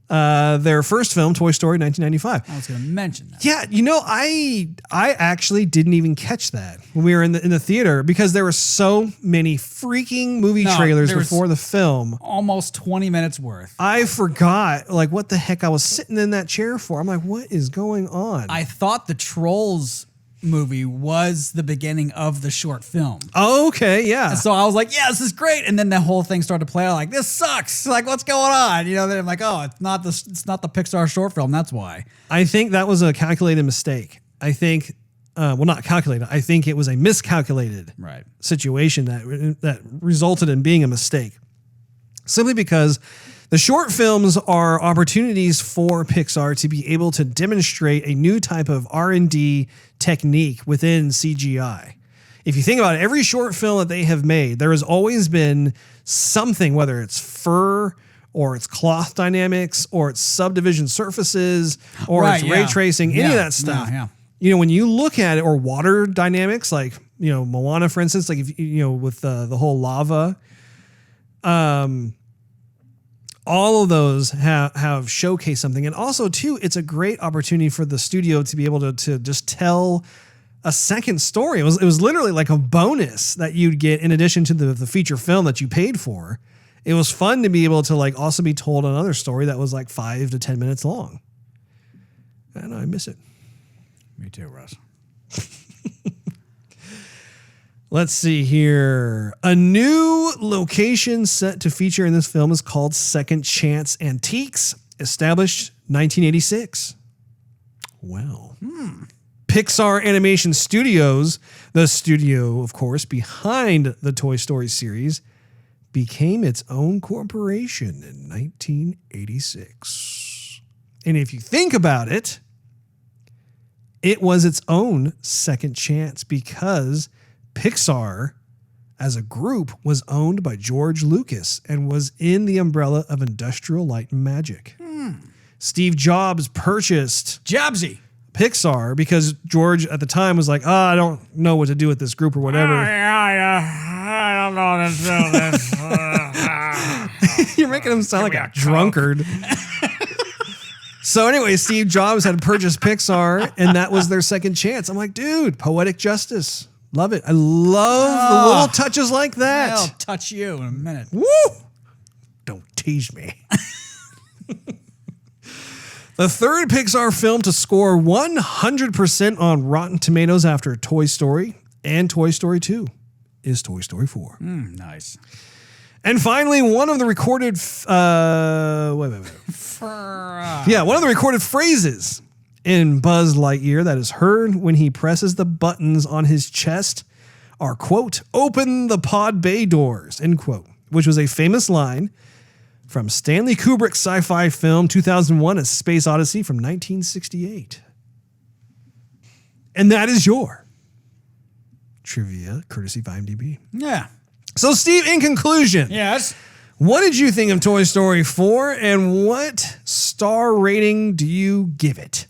their first film, Toy Story 1995. I was going to mention that. Yeah, you know, I actually didn't even catch that when we were in the theater because there were so many freaking movie trailers before the film. Almost 20 minutes worth. I forgot, like, what the heck I was sitting in that chair for. I'm like, what is going on? I thought the Trolls movie was the beginning of the short film. Oh, okay, yeah. And so I was like, yeah, this is great. And then the whole thing started to play out like, this sucks. Like, what's going on? You know, then I'm like, oh, it's not the Pixar short film. That's why. I think that was a calculated mistake. I think, well, not calculated. I think it was a miscalculated situation that resulted in being a mistake. Simply because the short films are opportunities for Pixar to be able to demonstrate a new type of R&D technique within CGI. If you think about it, every short film that they have made, there has always been something, whether it's fur or it's cloth dynamics or it's subdivision surfaces or it's ray tracing, any of that stuff. You know, when you look at it, or water dynamics, like, you know, Moana, for instance, like, if you know, with the whole lava, all of those have showcased something. And also, too, it's a great opportunity for the studio to be able to just tell a second story. It was literally like a bonus that you'd get in addition to the feature film that you paid for. It was fun to be able to, like, also be told another story that was like 5 to 10 minutes long. And I miss it. Me too, Russ. Let's see here. A new location set to feature in this film is called Second Chance Antiques, established 1986. Well, Pixar Animation Studios, the studio, of course, behind the Toy Story series, became its own corporation in 1986. And if you think about it, it was its own second chance because Pixar, as a group, was owned by George Lucas and was in the umbrella of Industrial Light and Magic. Steve Jobs purchased Jobsy. Pixar because George at the time was like, I don't know what to do with this group or whatever. I don't know what to do this. You're making him sound like a drunkard. So anyway, Steve Jobs had purchased Pixar, and that was their second chance. I'm like, dude, poetic justice. Love it. I love the little touches like that. I'll touch you in a minute. Woo! Don't tease me. The third Pixar film to score 100% on Rotten Tomatoes after Toy Story and Toy Story 2 is Toy Story 4. Nice. And finally, one of the recorded... one of the recorded phrases in Buzz Lightyear that is heard when he presses the buttons on his chest are, quote, "Open the pod bay doors," end quote, which was a famous line from Stanley Kubrick's sci-fi film 2001: A Space Odyssey from 1968. And that is your trivia, courtesy of IMDb. Yeah. So, Steve, in conclusion, Yes. what did you think of Toy Story 4, and what star rating do you give it?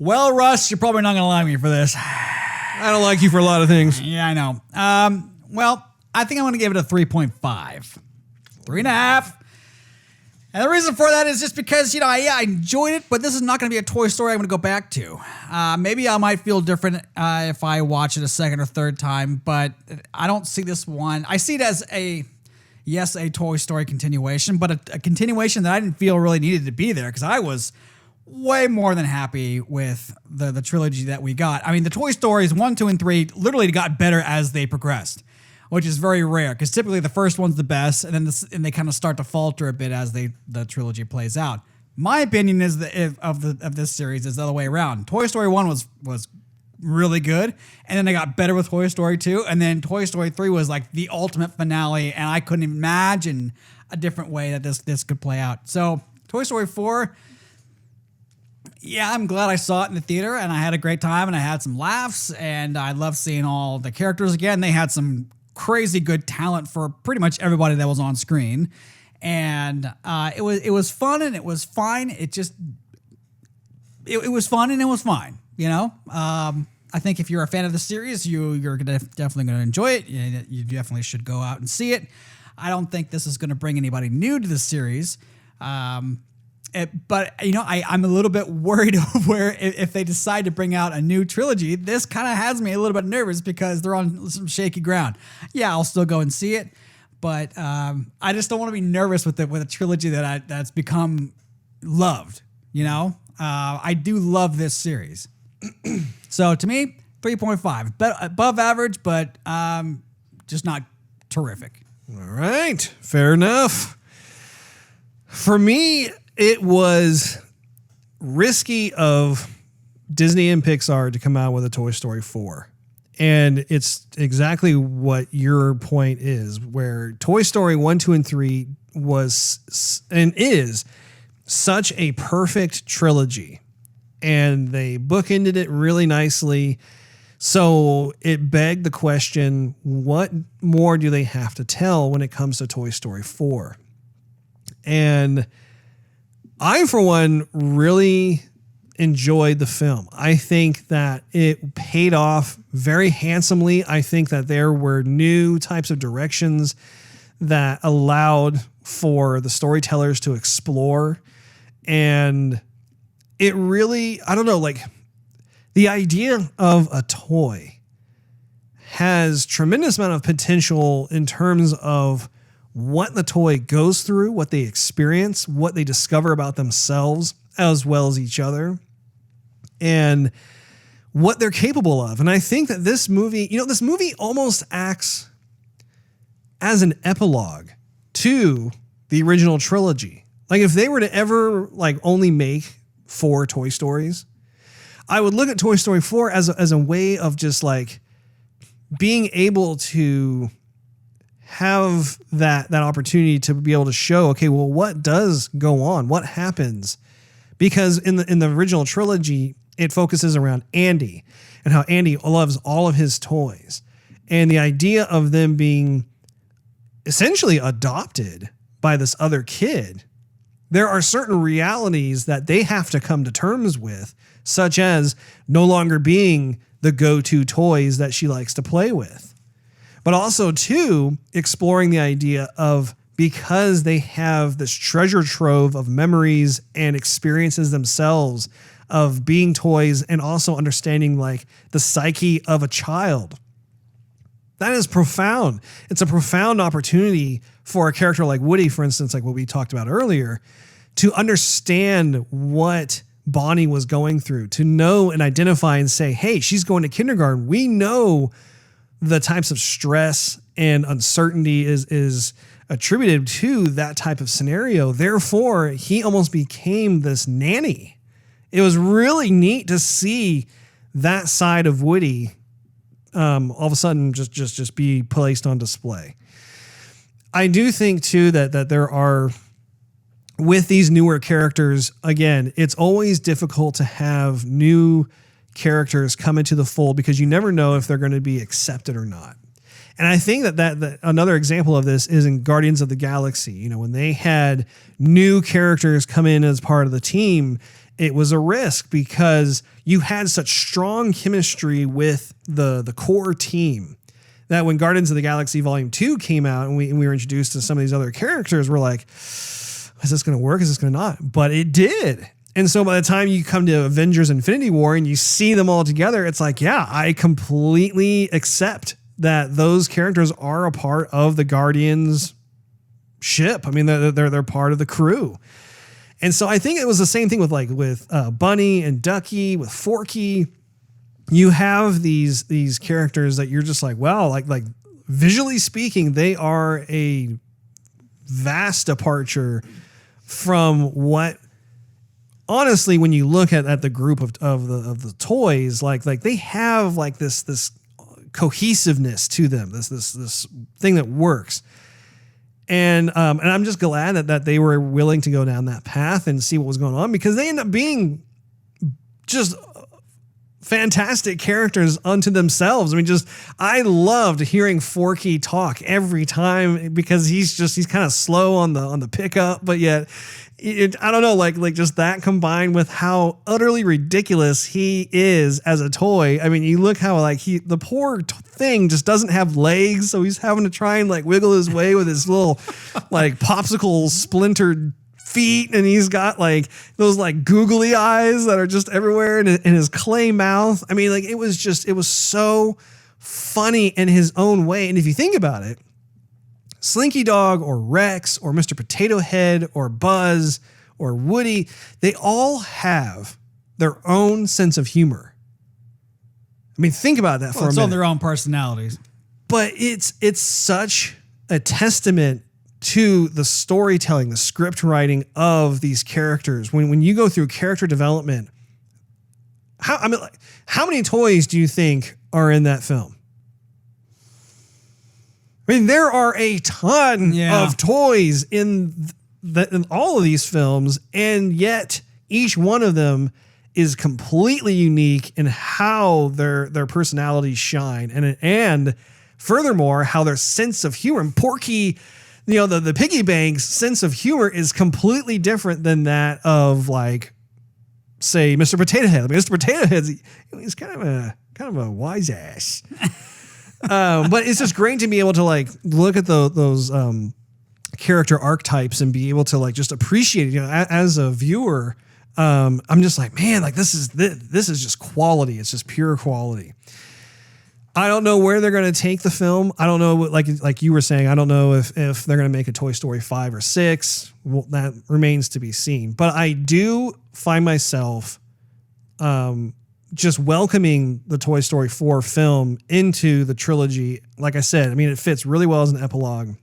Well, Russ, you're probably not going to like me for this. I don't like you for a lot of things. Yeah, I know. Well, I think I'm going to give it a 3.5. 3.5. And the reason for that is just because, I enjoyed it, but this is not going to be a Toy Story I'm going to go back to. Maybe I might feel different if I watch it a second or third time, but I don't see this one. I see it as a Toy Story continuation, but a continuation that I didn't feel really needed to be there because I was way more than happy with the trilogy that we got. I mean, the Toy Stories 1, 2, and 3 literally got better as they progressed, which is very rare because typically the first one's the best, and then and they kind of start to falter a bit as the trilogy plays out. My opinion is that of this series is the other way around. Toy Story 1 was really good, and then they got better with Toy Story 2, and then Toy Story 3 was like the ultimate finale, and I couldn't imagine a different way that this could play out. So Toy Story 4, yeah, I'm glad I saw it in the theater, and I had a great time, and I had some laughs, and I loved seeing all the characters again. They had some crazy good talent for pretty much everybody that was on screen, and it was fun and it was fine. It was fun and it was fine. I think if you're a fan of the series, you're definitely going to enjoy it. You definitely should go out and see it. I don't think this is going to bring anybody new to the series. But I'm a little bit worried where if they decide to bring out a new trilogy, this kind of has me a little bit nervous because they're on some shaky ground. Yeah, I'll still go and see it, but I just don't want to be nervous with a trilogy that's become loved. I do love this series. So to me, 3.5, above average, but just not terrific. All right, fair enough. For me, it was risky of Disney and Pixar to come out with a Toy Story 4. And it's exactly what your point is, where Toy Story 1, 2, and 3 was and is such a perfect trilogy. And they bookended it really nicely. So it begged the question, what more do they have to tell when it comes to Toy Story 4? And I, for one, really enjoyed the film. I think that it paid off very handsomely. I think that there were new types of directions that allowed for the storytellers to explore. And it really, I don't know, like the idea of a toy has tremendous amount of potential in terms of what the toy goes through, what they experience, what they discover about themselves, as well as each other. And what they're capable of. And I think that this movie almost acts as an epilogue to the original trilogy. Like if they were to ever like only make 4 Toy Stories, I would look at Toy Story 4 as a way of just like being able to have that opportunity to be able to show, okay, well, what does go on? What happens? Because in the original trilogy, it focuses around Andy and how Andy loves all of his toys. And the idea of them being essentially adopted by this other kid, there are certain realities that they have to come to terms with, such as no longer being the go-to toys that she likes to play with. But also, too, exploring the idea of, because they have this treasure trove of memories and experiences themselves of being toys, and also understanding like the psyche of a child. That is profound. It's a profound opportunity for a character like Woody, for instance, like what we talked about earlier, to understand what Bonnie was going through, to know and identify and say, hey, she's going to kindergarten. We know the types of stress and uncertainty is attributed to that type of scenario. Therefore, he almost became this nanny. It was really neat to see that side of Woody all of a sudden just be placed on display. I do think too that there are, with these newer characters, again, it's always difficult to have new characters come into the fold because you never know if they're going to be accepted or not. And I think that another example of this is in Guardians of the Galaxy. You know, when they had new characters come in as part of the team, it was a risk because you had such strong chemistry with the core team that when Guardians of the Galaxy Volume 2 came out and we were introduced to some of these other characters, we're like, is this going to work? Is this going to not? But it did. And so by the time you come to Avengers Infinity War and you see them all together, it's like, yeah, I completely accept that those characters are a part of the Guardians ship. I mean, they're part of the crew. And so I think it was the same thing with Bunny and Ducky, with Forky. You have these characters that you're just like, wow, like visually speaking, they are a vast departure from what, honestly, when you look at the group of the toys, like they have like this cohesiveness to them, this thing that works. And I'm just glad that they were willing to go down that path and see what was going on, because they end up being just fantastic characters unto themselves. I mean, I loved hearing Forky talk every time because he's kind of slow on the pickup, but yet I don't know, like just that combined with how utterly ridiculous he is as a toy. I mean, you look how like the poor thing just doesn't have legs, so he's having to try and like wiggle his way with his little like popsicle splintered feet, and he's got like those like googly eyes that are just everywhere in his clay mouth. I mean, like it was so funny in his own way. And if you think about it, Slinky Dog or Rex or Mr. Potato Head or Buzz or Woody, they all have their own sense of humor. I mean, think about that for a minute. It's on their own personalities. But it's such a testament to the storytelling, the script writing of these characters. When you go through character development, how many toys do you think are in that film? I mean, there are a ton of toys in all of these films, and yet each one of them is completely unique in how their personalities shine, and furthermore, how their sense of humor. And Porky, you know, the Piggy Bank's sense of humor is completely different than that of, like, say, Mr. Potato Head. I mean, Mr. Potato Head's he's kind of a wise ass. But it's just great to be able to like look at those character archetypes and be able to like just appreciate it. You know, as a viewer, I'm just like, man, like this is just quality. It's just pure quality. I don't know where they're going to take the film. I don't know, like you were saying, I don't know if they're going to make a Toy Story 5 or 6. Well, that remains to be seen. But I do find myself just welcoming the Toy Story 4 film into the trilogy. Like I said, I mean, it fits really well as an epilogue.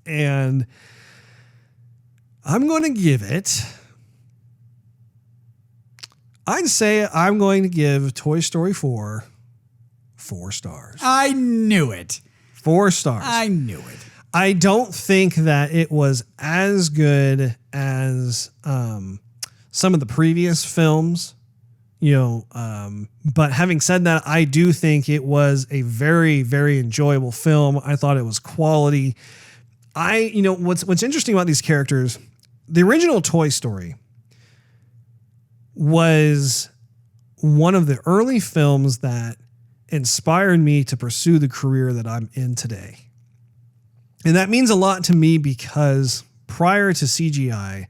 And I'm going to give it, I'd say I'm going to give Toy Story 4 4 stars. I knew it. 4 stars. I knew it. I don't think that it was as good as some of the previous films, but having said that, I do think it was a very, very enjoyable film. I thought it was quality. What's interesting about these characters, the original Toy Story was one of the early films that inspired me to pursue the career that I'm in today. And that means a lot to me because prior to CGI,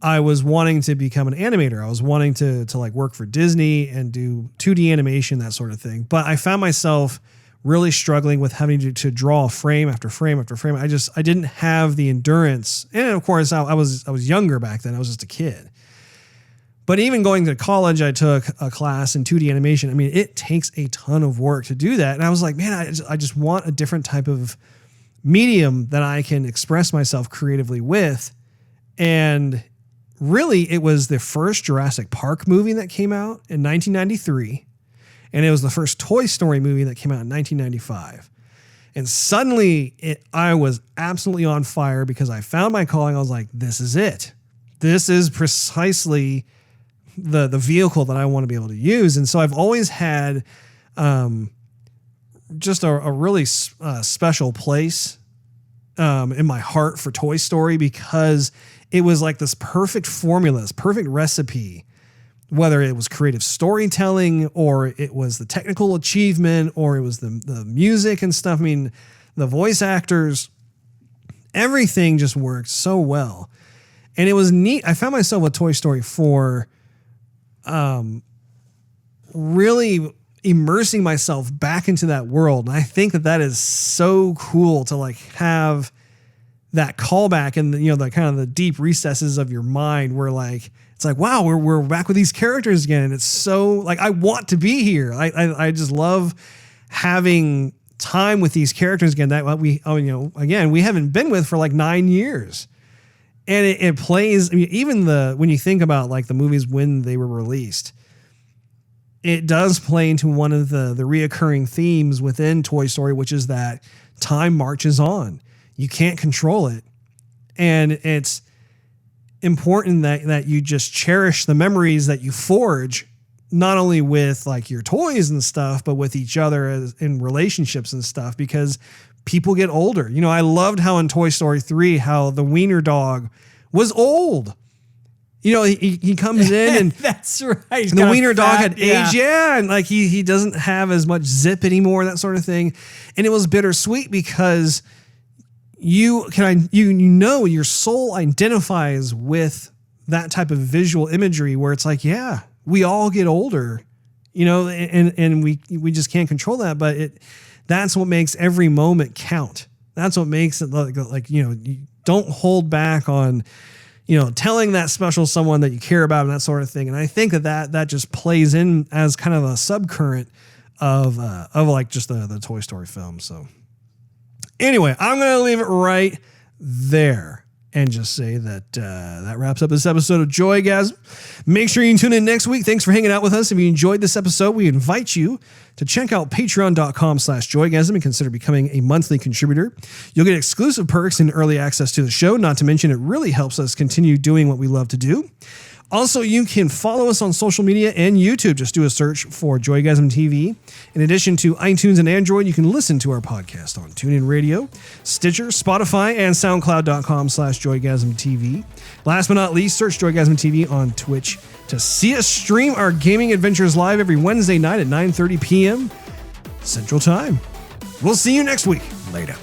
I was wanting to become an animator. I was wanting to like work for Disney and do 2D animation, that sort of thing. But I found myself really struggling with having to draw frame after frame after frame. I didn't have the endurance. And of course, I was younger back then. I was just a kid. But even going to college, I took a class in 2D animation. I mean, it takes a ton of work to do that. And I was like, man, I just want a different type of medium that I can express myself creatively with. And really, it was the first Jurassic Park movie that came out in 1993. And it was the first Toy Story movie that came out in 1995. And suddenly, I was absolutely on fire because I found my calling. I was like, this is it. This is precisely the vehicle that I want to be able to use. And so I've always had just a really special place in my heart for Toy Story because it was like this perfect formula, this perfect recipe, whether it was creative storytelling or it was the technical achievement or it was the music and stuff. I mean, the voice actors, everything just worked so well. And it was neat. I found myself with Toy Story 4 really immersing myself back into that world. And I think that is so cool to like have that callback and the kind of the deep recesses of your mind where like, it's like, wow, we're back with these characters again. And it's so like, I want to be here. I just love having time with these characters again that we haven't been with for like 9 years. And it plays, I mean, even when you think about like the movies when they were released, it does play into one of the reoccurring themes within Toy Story, which is that time marches on. You can't control it. And it's important that you just cherish the memories that you forge, not only with like your toys and stuff, but with each other in relationships and stuff, because people get older. I loved how in Toy Story 3, how the wiener dog was old. He comes in and that's right. The wiener dog had aged. Yeah. And like he doesn't have as much zip anymore, that sort of thing. And it was bittersweet because your soul identifies with that type of visual imagery where it's like, yeah, we all get older, and we just can't control that. But that's what makes every moment count. That's what makes it like you don't hold back on, telling that special someone that you care about and that sort of thing. And I think that just plays in as kind of a subcurrent of like just the Toy Story film. So anyway, I'm going to leave it right there and just say that that wraps up this episode of Joygasm. Make sure you tune in next week. Thanks for hanging out with us. If you enjoyed this episode, we invite you to check out patreon.com/Joygasm and consider becoming a monthly contributor. You'll get exclusive perks and early access to the show. Not to mention, it really helps us continue doing what we love to do. Also, you can follow us on social media and YouTube. Just do a search for Joygasm TV. In addition to iTunes and Android, you can listen to our podcast on TuneIn Radio, Stitcher, Spotify, and SoundCloud.com/Joygasm TV. Last but not least, search Joygasm TV on Twitch to see us stream our gaming adventures live every Wednesday night at 9:30 p.m. Central Time. We'll see you next week. Later.